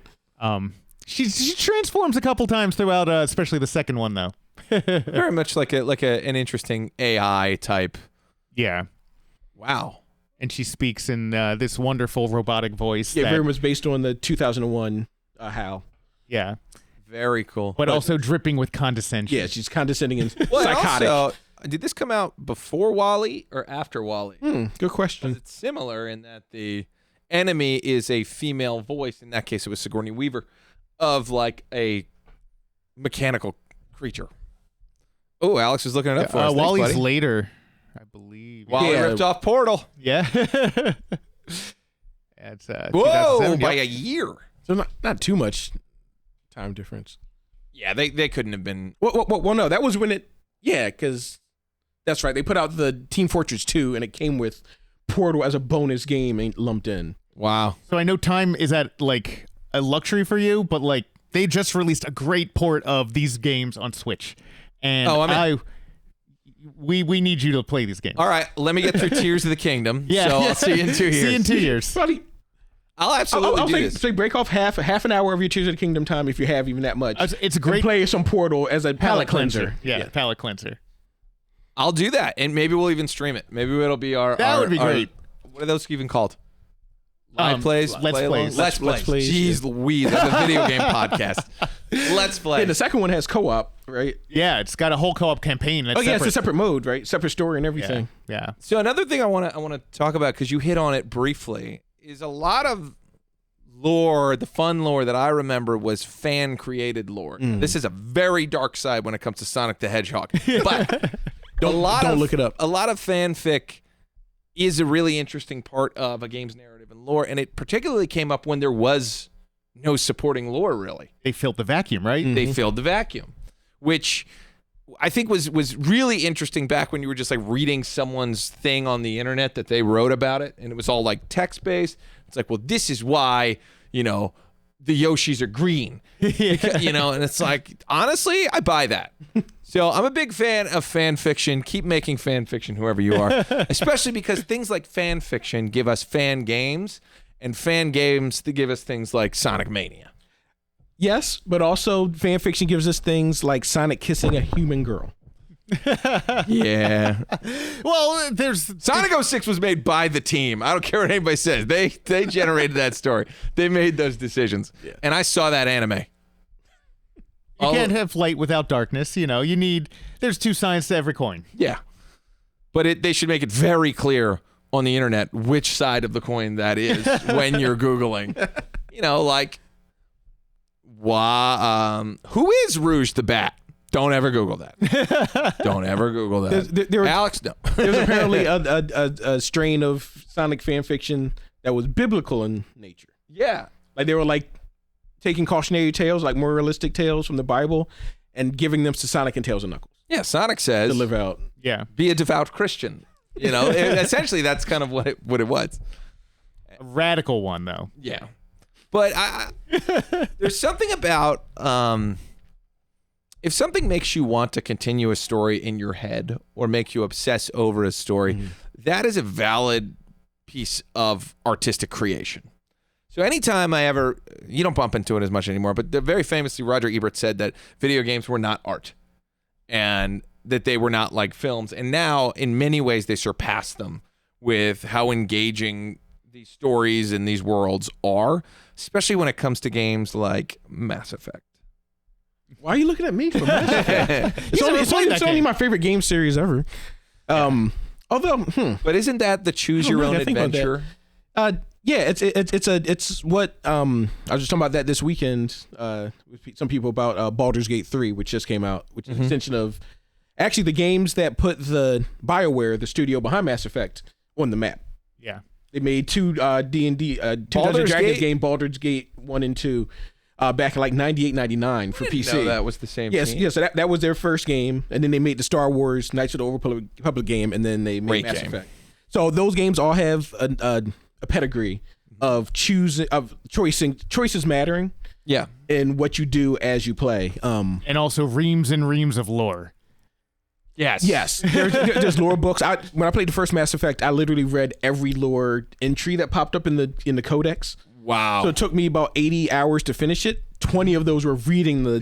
She transforms a couple times throughout, especially the second one, though.
Very much like an interesting AI type.
Yeah.
Wow.
And she speaks in this wonderful robotic voice.
Yeah, very much based on the 2001 HAL.
Yeah.
Very cool.
But also dripping with condescension.
Yeah, she's condescending and
Well,
psychotic.
Also, did this come out before Wall-E or after Wall-E?
Good question.
It's similar in that the enemy is a female voice. In that case, it was Sigourney Weaver, of like a mechanical creature. Oh, Alex is looking it up for us.
Wall-E's
Thanks, buddy.
later, I believe.
Wall-E ripped off Portal.
Yeah. It's
Whoa,
2007,
by
yep.
a year.
So not too much time difference.
Yeah, they couldn't have been.
Well, no, that was when it... Yeah, because that's right. They put out the Team Fortress 2, and it came with Portal as a bonus game and lumped in.
Wow.
So I know time is at like a luxury for you, but like they just released a great port of these games on Switch. And we need you to play these games.
All right, let me get through Tears of the Kingdom.
Yeah.
So I'll see you in 2 years.
See you in 2 years.
Buddy,
I'll absolutely
I'll
do
say,
this.
say break off half an hour of your Tears of the Kingdom time if you have even that much.
It's a
And
great
play some Portal as a palate cleanser.
Yeah, palate cleanser.
I'll do that, and maybe we'll even stream it. Maybe it'll be our.
That would be
our-
great.
What are those even called? Live plays,
Let's plays.
Let's plays. Jeez Louise, that's a video game podcast. Let's play.
Yeah, the second one has co-op, right?
Yeah, it's got a whole co-op campaign. That's
It's a separate mode, right? Separate story and everything.
Yeah.
So another thing I want to talk about, because you hit on it briefly, is a lot of lore. The fun lore that I remember was fan created lore. This is a very dark side when it comes to Sonic the Hedgehog, but
Don't look it up.
A lot of fanfic is a really interesting part of a game's narrative and lore, and it particularly came up when there was no supporting lore, really.
They filled the vacuum, right?
They filled the vacuum, which I think was really interesting back when you were just like reading someone's thing on the internet that they wrote about it, and it was all like text-based. It's like, well, this is why, the Yoshis are green, and it's like, honestly, I buy that. So I'm a big fan of fan fiction. Keep making fan fiction, whoever you are, especially because things like fan fiction give us fan games, and fan games that give us things like Sonic Mania.
Yes, but also fan fiction gives us things like Sonic kissing a human girl.
Yeah.
Well, there's
Sonic 06 was made by the team. I don't care what anybody says. They generated that story. They made those decisions. Yeah. And I saw that anime.
You can't have light without darkness. There's two sides to every coin.
Yeah. But they should make it very clear on the internet which side of the coin that is when you're Googling. Who is Rouge the Bat? Don't ever Google that. Don't ever Google that. Alex, no.
There's apparently a strain of Sonic fan fiction that was biblical in nature.
Yeah.
Like they were like taking cautionary tales, like more realistic tales from the Bible, and giving them to Sonic and Tails and Knuckles
Yeah, Sonic says,
to live out.
Yeah.
be a devout Christian. Essentially that's kind of what it was.
A radical one, though.
Yeah. But there's something about if something makes you want to continue a story in your head or make you obsess over a story, that is a valid piece of artistic creation. So anytime you don't bump into it as much anymore, but very famously Roger Ebert said that video games were not art and that they were not like films. And now in many ways they surpass them with how engaging these stories and these worlds are, especially when it comes to games like Mass Effect.
Why are you looking at me for Mass Effect? It's only my favorite game series ever. Although,
But isn't that the choose your own adventure?
Yeah, it's what I was just talking about that this weekend with some people about Baldur's Gate 3, which just came out, which is an extension of actually the games that put the BioWare, the studio behind Mass Effect, on the map.
Yeah.
They made two D&D, two Dungeons & Dragons game, Baldur's Gate 1 and 2, back in like 98, 99 for PC.
No, that was the same
Yes,
team.
yeah, so that was their first game, and then they made the Star Wars Knights of the Old Republic game, and then they made
Great
Mass
game.
Effect. So those games all have a pedigree of choices mattering.
Yeah.
In what you do as you play.
And also reams and reams of lore.
Yes.
There's lore books. When I played the first Mass Effect, I literally read every lore entry that popped up in the codex.
Wow.
So it took me about 80 hours to finish it. 20 of those were reading the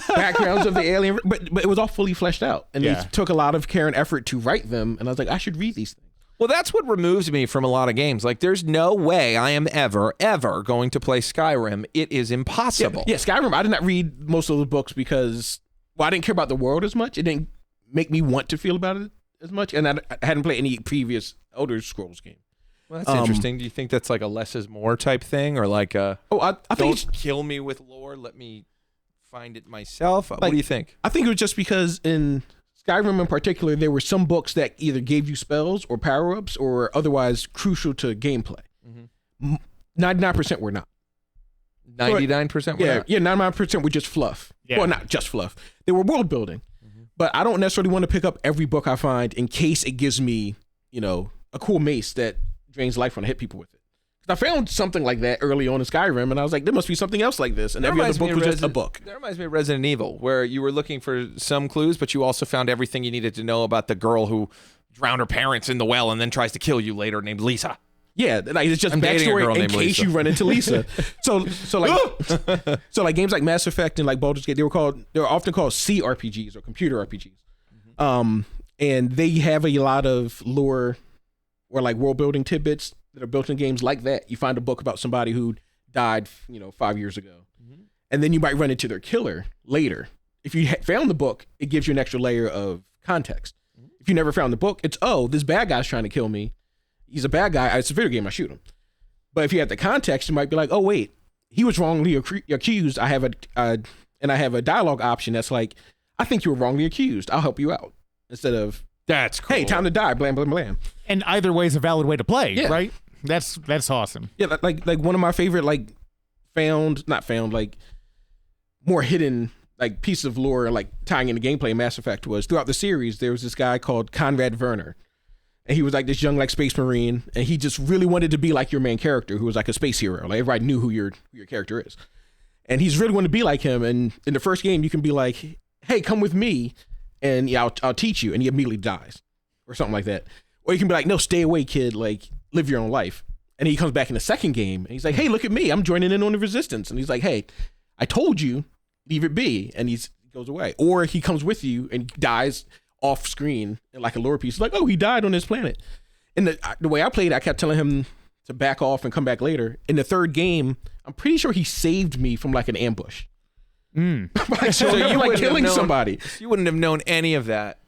backgrounds of the alien, but it was all fully fleshed out, and they took a lot of care and effort to write them. And I was like, I should read these things.
Well, that's what removes me from a lot of games. Like, there's no way I am ever going to play Skyrim. It is impossible.
Yeah, Skyrim, I did not read most of the books because, I didn't care about the world as much. It didn't make me want to feel about it as much, and I hadn't played any previous Elder Scrolls game.
Well, that's interesting. Do you think that's like a less is more type thing, or like a
I think
don't kill me with lore, let me find it myself? What do you think?
I think it was just because in Skyrim in particular, there were some books that either gave you spells or power-ups or were otherwise crucial to gameplay. 99% were not.
99% were not?
Yeah, 99% were just fluff.
Yeah.
Well, not just fluff. They were world building. But I don't necessarily want to pick up every book I find in case it gives me, a cool mace that drains life when I hit people with it. I found something like that early on in Skyrim, and I was like, there must be something else like this. And every other book was just a book.
That reminds me of Resident Evil, where you were looking for some clues, but you also found everything you needed to know about the girl who drowned her parents in the well and then tries to kill you later, named Lisa.
Yeah, like it's just backstory in case you run into Lisa. so like games like Mass Effect and like Baldur's Gate, they were often called CRPGs or computer RPGs. And they have a lot of lore or like world building tidbits that are built in games like that. You find a book about somebody who died, 5 years ago, and then you might run into their killer later. If you found the book, it gives you an extra layer of context. If you never found the book, it's this bad guy's trying to kill me. He's a bad guy. It's a video game. I shoot him. But if you have the context, you might be like, oh wait, he was wrongly accused. I have a dialogue option that's like, I think you were wrongly accused. I'll help you out, instead of
that's cool.
Hey, time to die. Blam blam blam.
And either way is a valid way to play, right? That's awesome.
Yeah, like one of my favorite more hidden like piece of lore like tying into gameplay in Mass Effect was throughout the series there was this guy called Conrad Werner. And he was like this young like space marine, and he just really wanted to be like your main character, who was like a space hero. Like everybody knew who your character is, and he's really wanted to be like him. And in the first game, you can be like, "Hey, come with me, and I'll teach you," and he immediately dies, or something like that. Or you can be like, "No, stay away, kid. Like live your own life." And he comes back in the second game, and he's like, "Hey, look at me. I'm joining in on the resistance." And he's like, "Hey, I told you, leave it be," and he goes away. Or he comes with you and dies off screen in like a lore piece, like, oh, he died on this planet. And the way I played, I kept telling him to back off and come back later. In the third game, I'm pretty sure he saved me from like an ambush. So you like killing somebody.
You wouldn't have known any of that.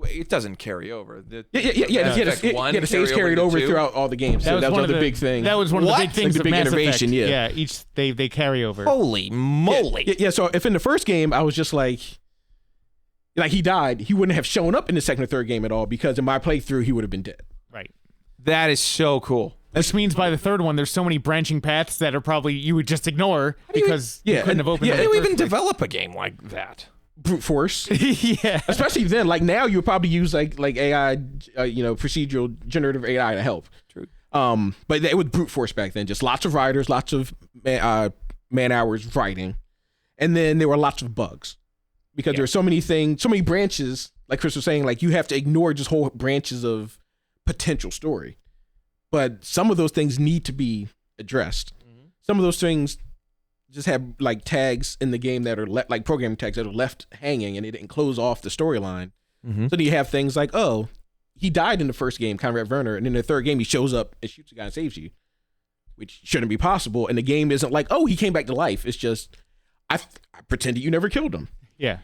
It doesn't carry over.
The saves carried over throughout all the games. So that was one of the big thing.
That was one of the big things.
Like the big innovation.
Yeah, they carry over.
Holy moly!
Yeah. So if in the first game I was just like he died, he wouldn't have shown up in the second or third game at all, because in my playthrough he would have been dead.
Right.
That is so cool.
Which means by the third one, there's so many branching paths that are probably you would just ignore because you couldn't have opened.
How do you even develop a game like that?
Brute force.
Yeah.
Especially then, like now you would probably use like AI, procedural generative AI to help.
True.
But it was brute force back then. Just lots of writers, lots of man hours writing, and then there were lots of bugs. Because there are so many things, so many branches, like Chris was saying, like you have to ignore just whole branches of potential story. But some of those things need to be addressed. Some of those things just have like tags in the game that are like programming tags that are left hanging, and it didn't close off the storyline. So you have things like, oh, he died in the first game, Conrad Werner, and in the third game he shows up and shoots a guy and saves you, which shouldn't be possible. And the game isn't like, oh, he came back to life. It's just, I pretended you never killed him.
Yeah.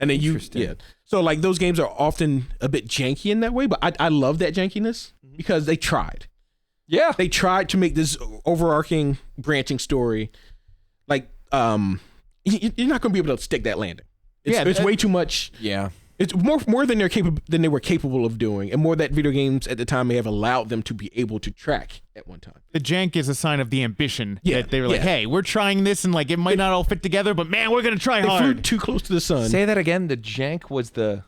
And then so like those games are often a bit janky in that way, but I love that jankiness because they tried.
Yeah.
They tried to make this overarching branching story. Like, you're not going to be able to stick that landing. It's way too much.
Yeah.
It's more than they were capable of doing, and more that video games at the time may have allowed them to be able to track at one time.
The jank is a sign of the ambition that they were like, hey, we're trying this, and like it might not all fit together, but man, we're gonna try hard.
They flew too close to the sun.
Say that again. The jank was the.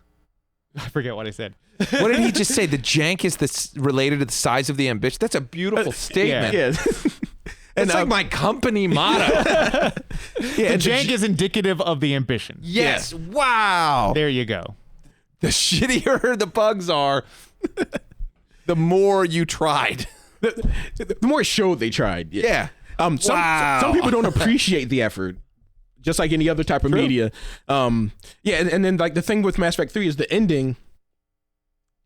I forget what I said.
What did he just say? The jank is related to the size of the ambition. That's a beautiful statement.
Yeah.
And it's like my company motto.
The jank is indicative of the ambition.
Yes. Yeah. Wow.
There you go.
The shittier the bugs are, the more you tried.
The more show they tried.
Yeah.
Some people don't appreciate the effort, just like any other type of media. And then like the thing with Mass Effect 3 is the ending.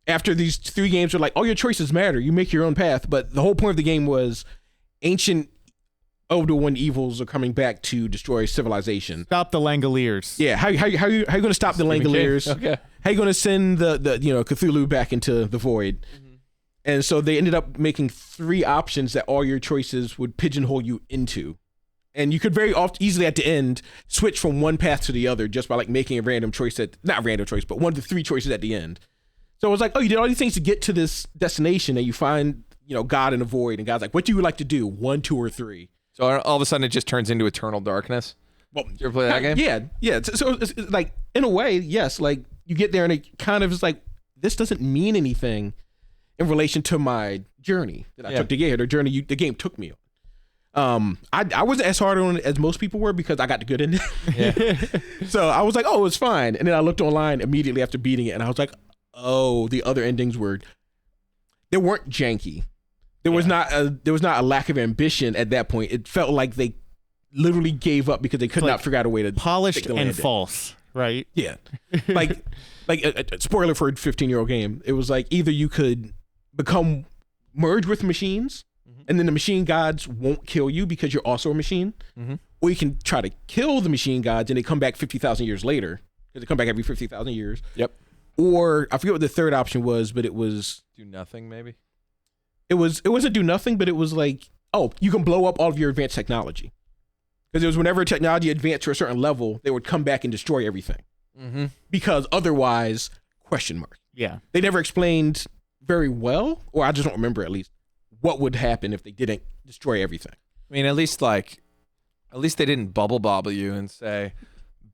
After these 3 games are like, all your choices matter. You make your own path. But the whole point of the game was ancient Elder One evils are coming back to destroy civilization.
Stop the Langoliers.
Yeah, how you going to stop the Langoliers?
Okay.
How you going to send the Cthulhu back into the void? And so they ended up making 3 options that all your choices would pigeonhole you into. And you could very easily at the end switch from one path to the other just by like making a random choice not random choice, but one of the 3 choices at the end. So it was like, oh, you did all these things to get to this destination, and you find, God in the void, and God's like, what do you like to do? 1, 2, or 3.
So all of a sudden it just turns into eternal darkness.
Well,
you ever play that game?
Yeah. So it's like, in a way, yes. Like you get there and it kind of is like, this doesn't mean anything in relation to my journey that I took to get here, the journey the game took me on. I wasn't as hard on it as most people were because I got the good ending.
Yeah.
So I was like, oh, it's fine. And then I looked online immediately after beating it, and I was like, oh, the other endings they weren't janky. There was not a lack of ambition at that point. It felt like they literally gave up because they could not figure out a way to
polished
fix the
and
landing.
false, right?
Yeah, like a spoiler for a 15-year-old game. It was like either you could merge with machines, and then the machine gods won't kill you because you're also a machine, or you can try to kill the machine gods and they come back 50,000 years later because they come back every 50,000 years.
Yep.
Or I forget what the third option was, but it was
Do nothing, maybe.
it wasn't do nothing, but it was like, oh, you can blow up all of your advanced technology. Because it was whenever technology advanced to a certain level, they would come back and destroy everything. Because otherwise, question mark.
Yeah.
They never explained very well, or I just don't remember at least, what would happen if they didn't destroy everything.
I mean, at least they didn't bubble bobble you and say,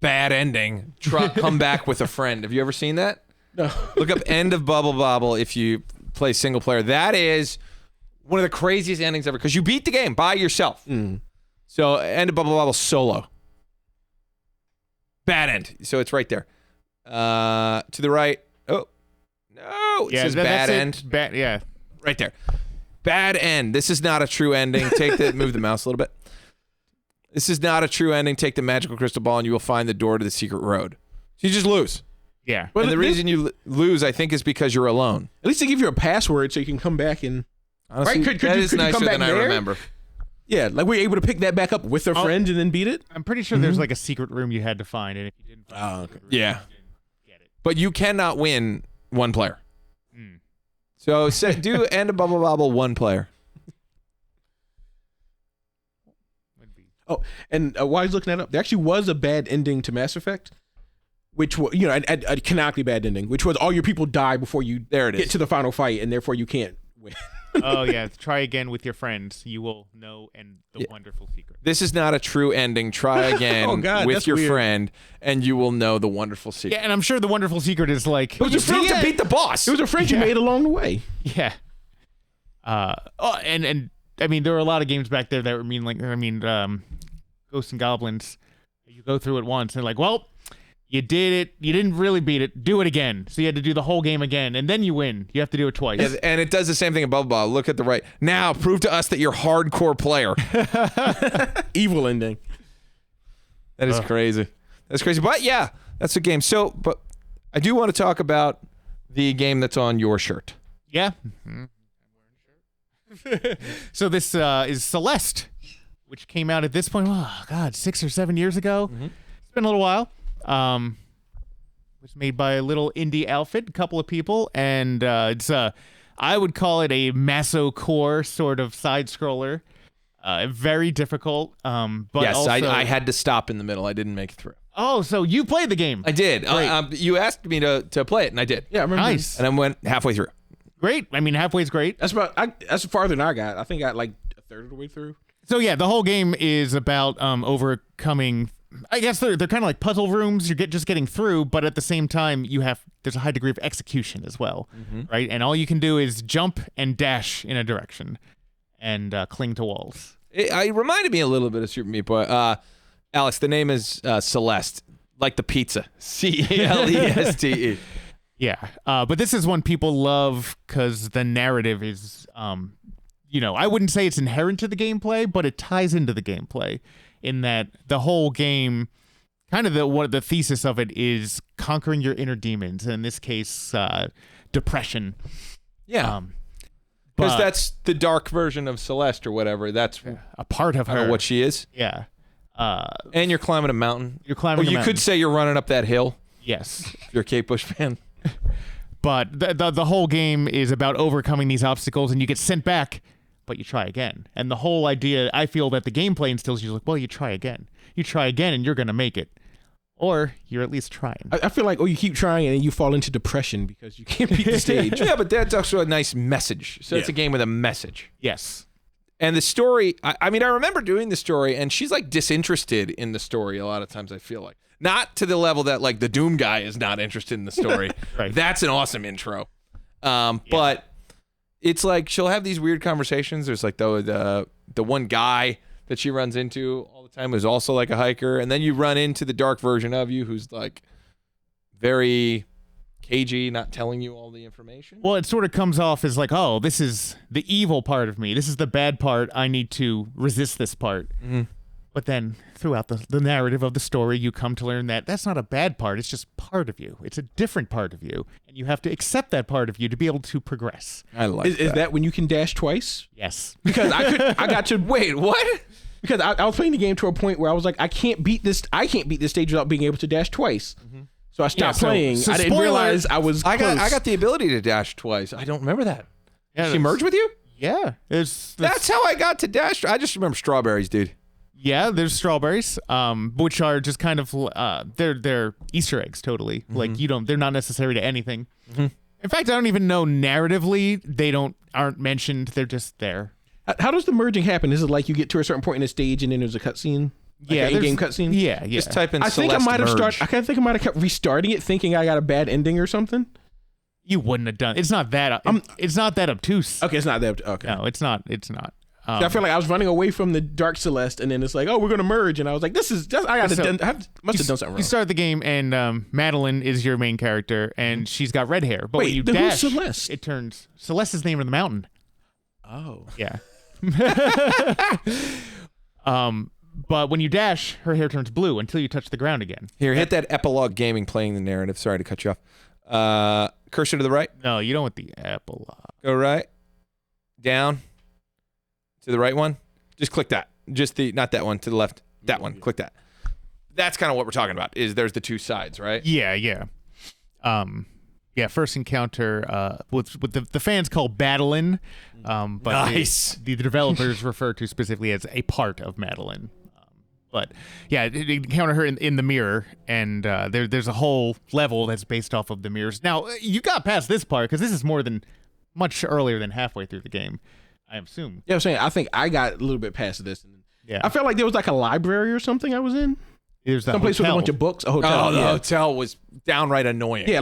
bad ending, come back with a friend. Have you ever seen that?
No.
Look up end of Bubble Bobble if you play single player. That is one of the craziest endings ever because you beat the game by yourself. So end of Bubble Bobble solo. Bad end. So it's right there. To the right. Oh, no. It says bad end.
Yeah.
Right there. Bad end. This is not a true ending. Move the mouse a little bit. This is not a true ending. Take the magical crystal ball and you will find the door to the secret road. So you just lose.
Yeah.
And the reason you lose, I think, is because you're alone.
At least they give you a password so you can come back and...
Honestly,
right?
That is
could you
nicer
come back
than I
there?
remember.
Yeah, like we're able to pick that back up with their friend and then beat it?
I'm pretty sure there's like a secret room you had to find, and if you didn't find the secret room,
Yeah.
you didn't get it.
But you cannot win one player. So do end of Bubble Bobble one player.
Oh, and while I was looking that up, there actually was a bad ending to Mass Effect, which was, a canonically bad ending, which was all your people die before you get to the final fight, and therefore you can't win.
Oh, yeah. Try again with your friends. You will know and the wonderful secret.
This is not a true ending. Try again with your friend, and you will know the wonderful secret.
Yeah, and I'm sure the wonderful secret is like...
But you still have to beat the boss.
It was a friend you made along the way.
Yeah. And I mean, there were a lot of games back there that were Ghosts and Goblins. You go through it once, and like, well... You did it. You didn't really beat it. Do it again. So you had to do the whole game again, and then you win. You have to do it twice.
Yeah, and it does the same thing in Bubble Bobble. Look at the right. Now, prove to us that you're a hardcore player.
Evil ending.
That is crazy. That's crazy. But yeah, that's a game. So, but I do want to talk about the game that's on your shirt.
Yeah. I'm wearing a shirt. So this is Celeste, which came out at this point, 6 or 7 years ago. It's been a little while. Was made by a little indie outfit, a couple of people, and it's I would call it a maso-core sort of side scroller. Very difficult. But
yes,
also...
I had to stop in the middle. I didn't make it through.
Oh, so you played the game?
I did. You asked me to play it, and I did.
Yeah, I remember.
Nice.
And I went halfway through.
Great. I mean, halfway's great.
That's farther than I got. I think I got like a third of the way through.
So yeah, the whole game is about overcoming. I guess they're kind of like puzzle rooms. You're just getting through, but at the same time, there's a high degree of execution as well, right? And all you can do is jump and dash in a direction, and cling to walls.
It reminded me a little bit of Super Meat Boy. Alex, the name is Celeste, like the pizza. Celeste.
Yeah, but this is one people love because the narrative is, I wouldn't say it's inherent to the gameplay, but it ties into the gameplay. In that the whole game, kind of the thesis of it is conquering your inner demons, and in this case, depression.
Yeah, because that's the dark version of Celeste or whatever. That's
a part of her.
What she is.
Yeah.
And you're climbing a mountain.
You're climbing.
You could say you're running up that hill.
Yes.
If you're a Kate Bush fan.
But the whole game is about overcoming these obstacles, and you get sent back. But you try again. And the whole idea, I feel that the gameplay instills you like, well, you try again. You try again and you're going to make it. Or you're at least trying.
I feel like, you keep trying and you fall into depression because you can't beat the stage.
Yeah, but that's also a nice message. So it's a game with a message.
Yes.
And the story, I remember doing the story and she's like disinterested in the story a lot of times, I feel like. Not to the level that like the Doom guy is not interested in the story.
Right.
That's an awesome intro. But it's like she'll have these weird conversations. There's like the one guy that she runs into all the time who's also like a hiker. And then you run into the dark version of you who's like very cagey, not telling you all the information.
Well, it sort of comes off as like, oh, this is the evil part of me. This is the bad part. I need to resist this part.
Mm-hmm.
But then throughout the narrative of the story, you come to learn that that's not a bad part. It's just part of you. It's a different part of you. And you have to accept that part of you to be able to progress.
I like that.
Is that when you can dash twice?
Yes.
Because I got to
Wait, what?
because I was playing the game to a point where I was like, I can't beat this stage without being able to dash twice.
Mm-hmm.
So I stopped
so
playing. I didn't
spoiler-
realize I was close.
I got the ability to dash twice. I don't remember that.
Yeah,
Did she merge with you?
Yeah.
That's how I got to dash. I just remember strawberries, dude.
Yeah, there's strawberries, which are just kind of they're Easter eggs totally.
Mm-hmm.
Like they're not necessary to anything.
Mm-hmm.
In fact, I don't even know narratively they aren't mentioned. They're just there.
How does the merging happen? Is it like you get to a certain point in a stage and then there's a cutscene? Like an in-game cutscene?
Yeah.
Just type in
I think I
Celeste
might have
merge.
I think I might have kept restarting it, thinking I got a bad ending or something.
You wouldn't have done. It's not that. It's not that obtuse.
Okay, it's not that. Okay,
No, it's not. It's not.
I feel like I was running away from the Dark Celeste, and then it's like, oh, we're gonna merge, and I was like, this is just I got to must have done something wrong.
You start the game, and Madeline is your main character, and she's got red hair. But
Wait,
when you
then who's
dash,
Celeste?
it turns Celeste is the name of the mountain.
Oh,
Yeah. But when you dash, her hair turns blue until you touch the ground again.
Here, hit that epilogue gaming playing the narrative. Sorry to cut you off. Cursor to the right.
No, you don't want the epilogue.
Go right. Down. To the right one. Just click that. Not that one. To the left. That one. Click that. That's kind of what we're talking about. There's the two sides, right?
Yeah. First encounter with the fans call Madeline, but
Nice.
the developers refer to specifically as a part of Madeline. But yeah, you encounter her in the mirror, and there's a whole level that's based off of the mirrors. Now, you got past this part because this is much earlier than halfway through the game, I assume.
yeah, I'm saying I think I got a little bit past this. And
Yeah.
I felt like there was like a library or something I was in.
There's the
Someplace with a
hotel.
bunch of books. A hotel.
Oh, the
yeah.
hotel was downright annoying.
Yeah,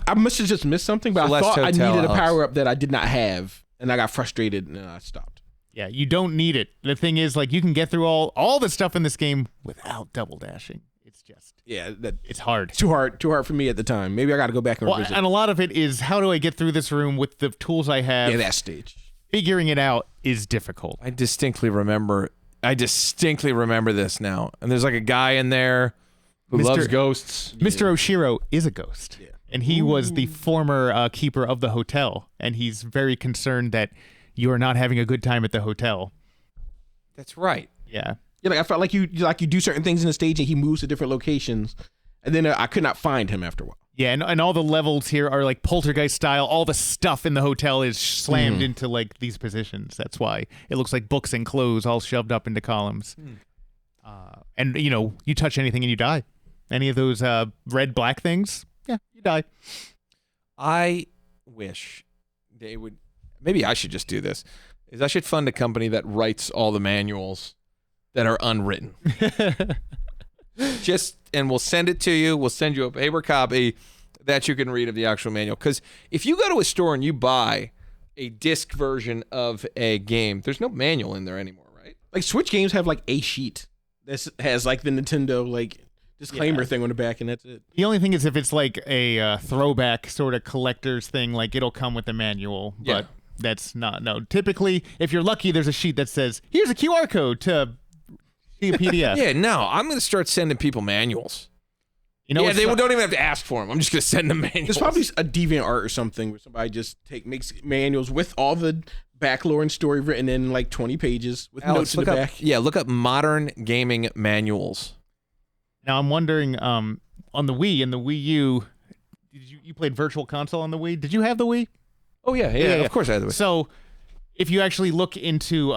I must have just missed something, but
Celeste
I thought
Hotel
I needed a
helps.
power up that I did not have, and I got frustrated and I stopped.
Yeah, you don't need it. The thing is, like, you can get through all the stuff in this game without double dashing. It's just,
Yeah,
it's hard.
too hard for me at the time. Maybe I got to go back and
Well,
revisit.
and a lot of it is, how do I get through this room with the tools I have?
Yeah, that stage.
Figuring it out is difficult.
I distinctly remember this now. And there's like a guy in there who
Mr.
loves ghosts.
Mr. Oshiro is a ghost.
Yeah.
And he was the former keeper of the hotel. And he's very concerned that you are not having a good time at the hotel.
That's right.
Yeah.
Yeah, like I felt like you do certain things in the stage and he moves to different locations, and then I could not find him after a while.
Yeah, and all the levels here are like poltergeist style. All the stuff in the hotel is slammed into like these positions. That's why it looks like books and clothes all shoved up into columns. And you touch anything and you die. Any of those red black things, yeah, you die.
I wish they would. Maybe I should just do this. I should fund a company that writes all the manuals that are unwritten. And we'll send it to you. We'll send you a paper copy that you can read of the actual manual. Because if you go to a store and you buy a disc version of a game, there's no manual in there anymore, right?
Like Switch games have like a sheet that has like the Nintendo like disclaimer thing on the back, and that's it.
The only thing is if it's like a throwback sort of collector's thing, like it'll come with a manual, but
Yeah.
that's not. No, typically, if you're lucky, there's a sheet that says, here's a QR code to see a PDF.
Yeah, no, I'm going to start sending people manuals.
What's
They
not-
don't even have to ask for them. I'm just going to send them manuals.
There's probably a DeviantArt or something where somebody just makes manuals with all the back lore and story written in like 20 pages with
Alex,
notes in the
look up,
back.
Yeah, look up modern gaming manuals.
Now I'm wondering, on the Wii and the Wii U, you played Virtual Console on the Wii? Did you have the Wii?
Oh, yeah, of course I have.
So, if you actually look into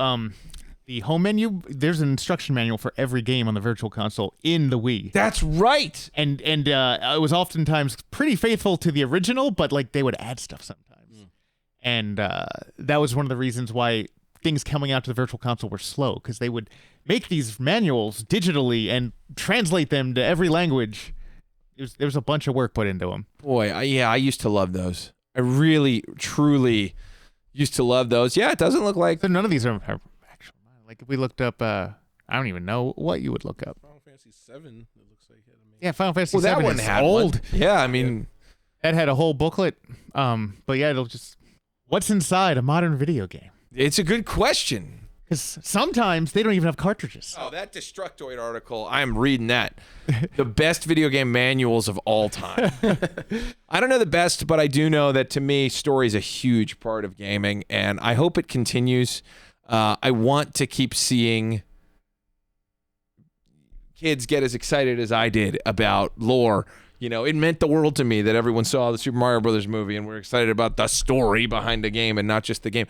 the home menu, there's an instruction manual for every game on the Virtual Console in the Wii.
That's right.
And it was oftentimes pretty faithful to the original, but like they would add stuff sometimes. And that was one of the reasons why things coming out to the Virtual Console were slow, because they would make these manuals digitally and translate them to every language. There was a bunch of work put into them.
Boy, I used to love those. I really, truly used to love those. Yeah, it doesn't look like...
So none of these are actual. Like if we looked up, I don't even know what you would look up.
Final Fantasy 7. It looks like
Yeah, Final Fantasy
Well, that
7
one
is
had
old.
one. Yeah, I mean,
That had a whole booklet. But yeah, it'll just what's inside a modern video game?
it's a good question.
Because sometimes they don't even have cartridges.
Oh, that Destructoid article, I'm reading that. The best video game manuals of all time. I don't know the best, but I do know that to me, story is a huge part of gaming, and I hope it continues. I want to keep seeing kids get as excited as I did about lore. You know, it meant the world to me that everyone saw the Super Mario Brothers movie and we're excited about the story behind the game and not just the game.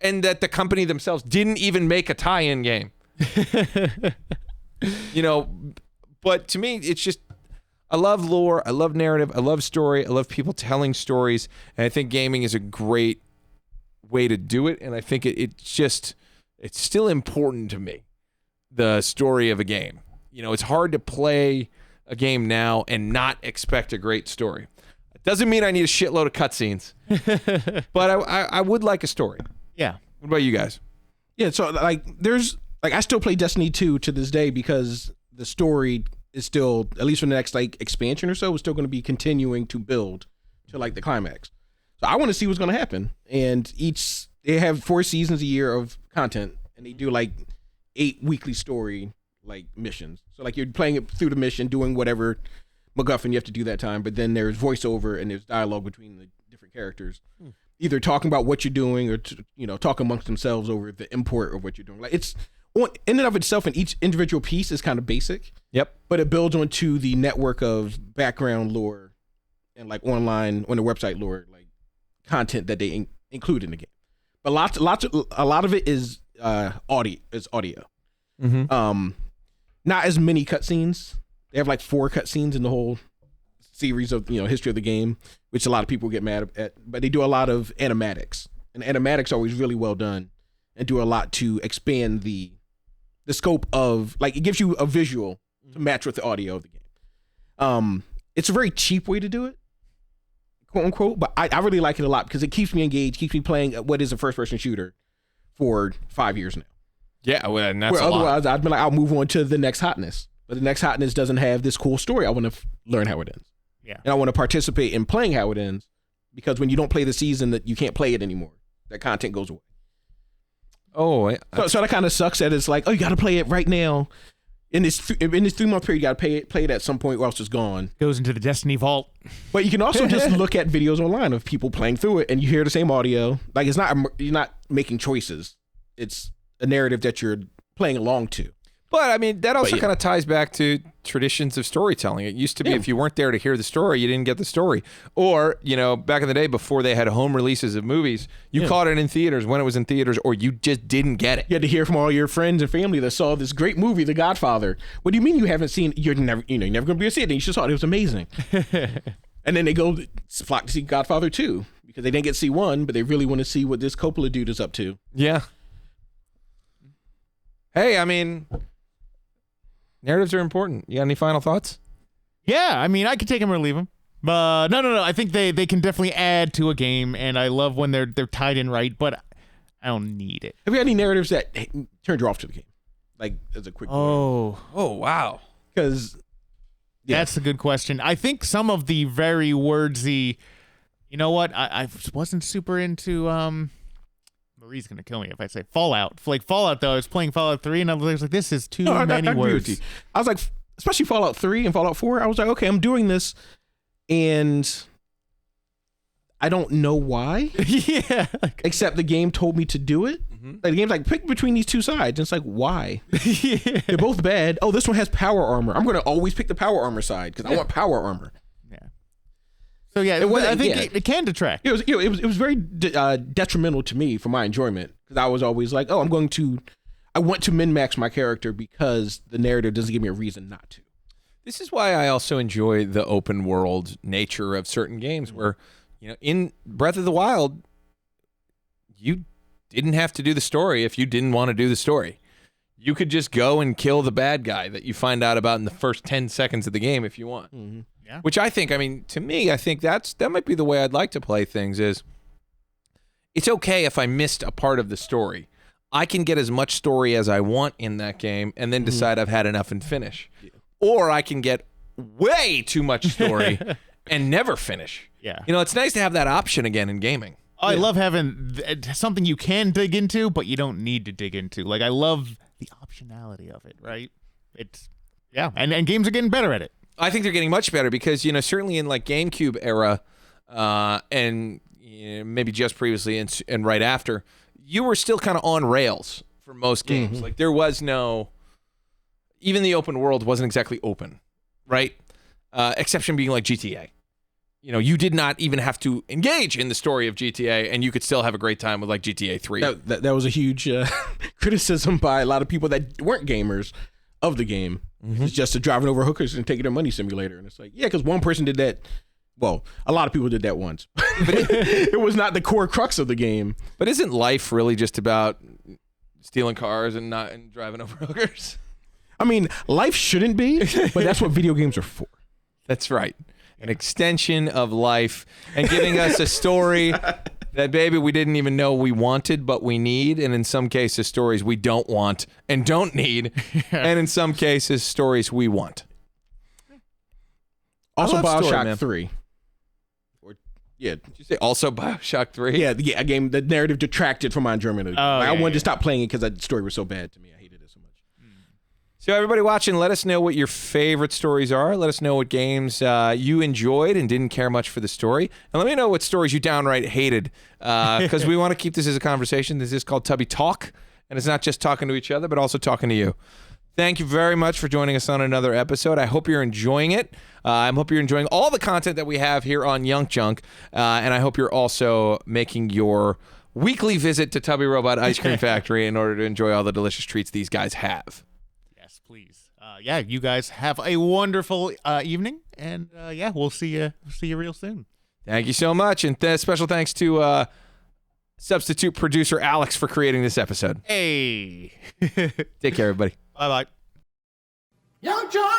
And that the company themselves didn't even make a tie-in game. You know, but to me, it's just, I love lore, I love narrative, I love story, I love people telling stories, and I think gaming is a great way to do it, and I think it's still important to me, the story of a game. You know, it's hard to play a game now and not expect a great story. It doesn't mean I need a shitload of cutscenes, but I would like a story.
Yeah.
What about you guys?
Yeah, so like there's like I still play Destiny 2 to this day because the story is still, at least for the next like expansion or so, is still going to be continuing to build to like the climax. So I want to see what's going to happen. And they have 4 seasons a year of content, and they do like 8 weekly story like missions. So like you're playing it through the mission, doing whatever MacGuffin you have to do that time, but then there's voiceover and there's dialogue between the different characters. Either talking about what you're doing or talk amongst themselves over the import of what you're doing. Like it's in and of itself, and each individual piece is kind of basic.
Yep.
But it builds onto the network of background lore and like online on the website lore, like content that they include in the game. But a lot of it is audio.
Mm-hmm.
Not as many cutscenes. They have like 4 cutscenes in the whole series of history of the game, which a lot of people get mad at, but they do a lot of animatics, and animatics are always really well done and do a lot to expand the scope of, like, it gives you a visual to match with the audio of the game. It's a very cheap way to do it, quote unquote, but I really like it a lot because it keeps me engaged, keeps me playing what is a first person shooter for 5 years now.
Yeah, well, and that's
where
a
otherwise
lot.
I'd be like, I'll move on to the next hotness, but the next hotness doesn't have this cool story. I want to learn how it ends.
Yeah.
And I want to participate in playing how it ends, because when you don't play the season, that you can't play it anymore. That content goes away.
Oh,
So that kind of sucks that it's like, oh, you got to play it right now. In this 3-month period, you got to play it at some point or else it's gone.
Goes into the Destiny vault.
But you can also just look at videos online of people playing through it and you hear the same audio. Like you're not making choices. It's a narrative that you're playing along to.
But I mean, that also
yeah.
kind of ties back to traditions of storytelling. It used to be if you weren't there to hear the story, you didn't get the story. Or, back in the day before they had home releases of movies, you caught it in theaters when it was in theaters, or you just didn't get it.
You had to hear from all your friends and family that saw this great movie, The Godfather. What do you mean you haven't seen? You're never going to be able to see it. And you just saw it. It was amazing. And then they flock to see Godfather 2 because they didn't get to see 1, but they really want to see what this Coppola dude is up to.
Yeah. Hey, I mean, narratives are important. You got any final thoughts?
Yeah, I mean, I could take them or leave them. But no. I think they can definitely add to a game, and I love when they're tied in right, but I don't need it.
Have you had any narratives that turned you off to the game? Like, as a quick
Oh, wow.
Because
that's a good question. I think some of the very wordsy, you know what? I wasn't super into Marie's gonna kill me if I say Fallout. Like Fallout, though, I was playing Fallout 3, and I was like, "This is too many
I agree
words."
with you. I was like, especially Fallout 3 and Fallout 4. I was like, okay, I'm doing this, and I don't know why.
Yeah.
Except the game told me to do it.
Mm-hmm.
Like the game's like, pick between these two sides. And it's like, why?
Yeah.
They're both bad. Oh, this one has power armor. I'm gonna always pick the power armor side because I want power armor.
So yeah, I think
yeah.
it can detract.
It was very detrimental to me for my enjoyment because I was always like, oh, I want to min-max my character because the narrative doesn't give me a reason not to.
This is why I also enjoy the open world nature of certain games where, in Breath of the Wild, you didn't have to do the story if you didn't want to do the story. You could just go and kill the bad guy that you find out about in the first 10 seconds of the game if you want.
Mm-hmm.
Yeah.
Which I think, to me, I think that might be the way I'd like to play things is it's okay if I missed a part of the story. I can get as much story as I want in that game and then decide I've had enough and finish. Yeah. Or I can get way too much story and never finish.
Yeah.
You know, it's nice to have that option again in gaming.
I love having something you can dig into, but you don't need to dig into. Like, I love the optionality of it, right? And games are getting better at it.
I think they're getting much better because, you know, certainly in like GameCube era and maybe just previously and right after, you were still kind of on rails for most games. Like there was no, even the open world wasn't exactly open, right? Exception being like GTA. You know, you did not even have to engage in the story of GTA, and you could still have a great time with like GTA 3.
That was a huge criticism by a lot of people that weren't gamers of the game. It's just a driving over hookers and taking their money simulator. And it's like, yeah, because one person did that. Well, a lot of people did that once. But it was not the core crux of the game.
But isn't life really just about stealing cars and driving over hookers?
I mean, life shouldn't be, but that's what video games are for.
That's right. An extension of life and giving us a story that, baby, we didn't even know we wanted, but we need. And in some cases, stories we don't want and don't need. And in some cases, stories we want.
Also, BioShock 3. Yeah.
Did you say also BioShock 3?
Yeah, a game, the narrative detracted from my enjoyment of the game. I wanted to stop playing it because the story was so bad to me. I hated it so much.
So everybody watching, let us know what your favorite stories are. Let us know what games you enjoyed and didn't care much for the story. And let me know what stories you downright hated, because we want to keep this as a conversation. This is called Tubby Talk, and it's not just talking to each other, but also talking to you. Thank you very much for joining us on another episode. I hope you're enjoying it. I hope you're enjoying all the content that we have here on YUNKJunk, and I hope you're also making your weekly visit to Tubby Robot Ice Cream Factory in order to enjoy all the delicious treats these guys have.
Please. You guys have a wonderful evening, and we'll see you real soon.
Thank you so much, and special thanks to substitute producer Alex for creating this episode.
Hey.
Take care, everybody.
Bye-bye.
YUNKJunk!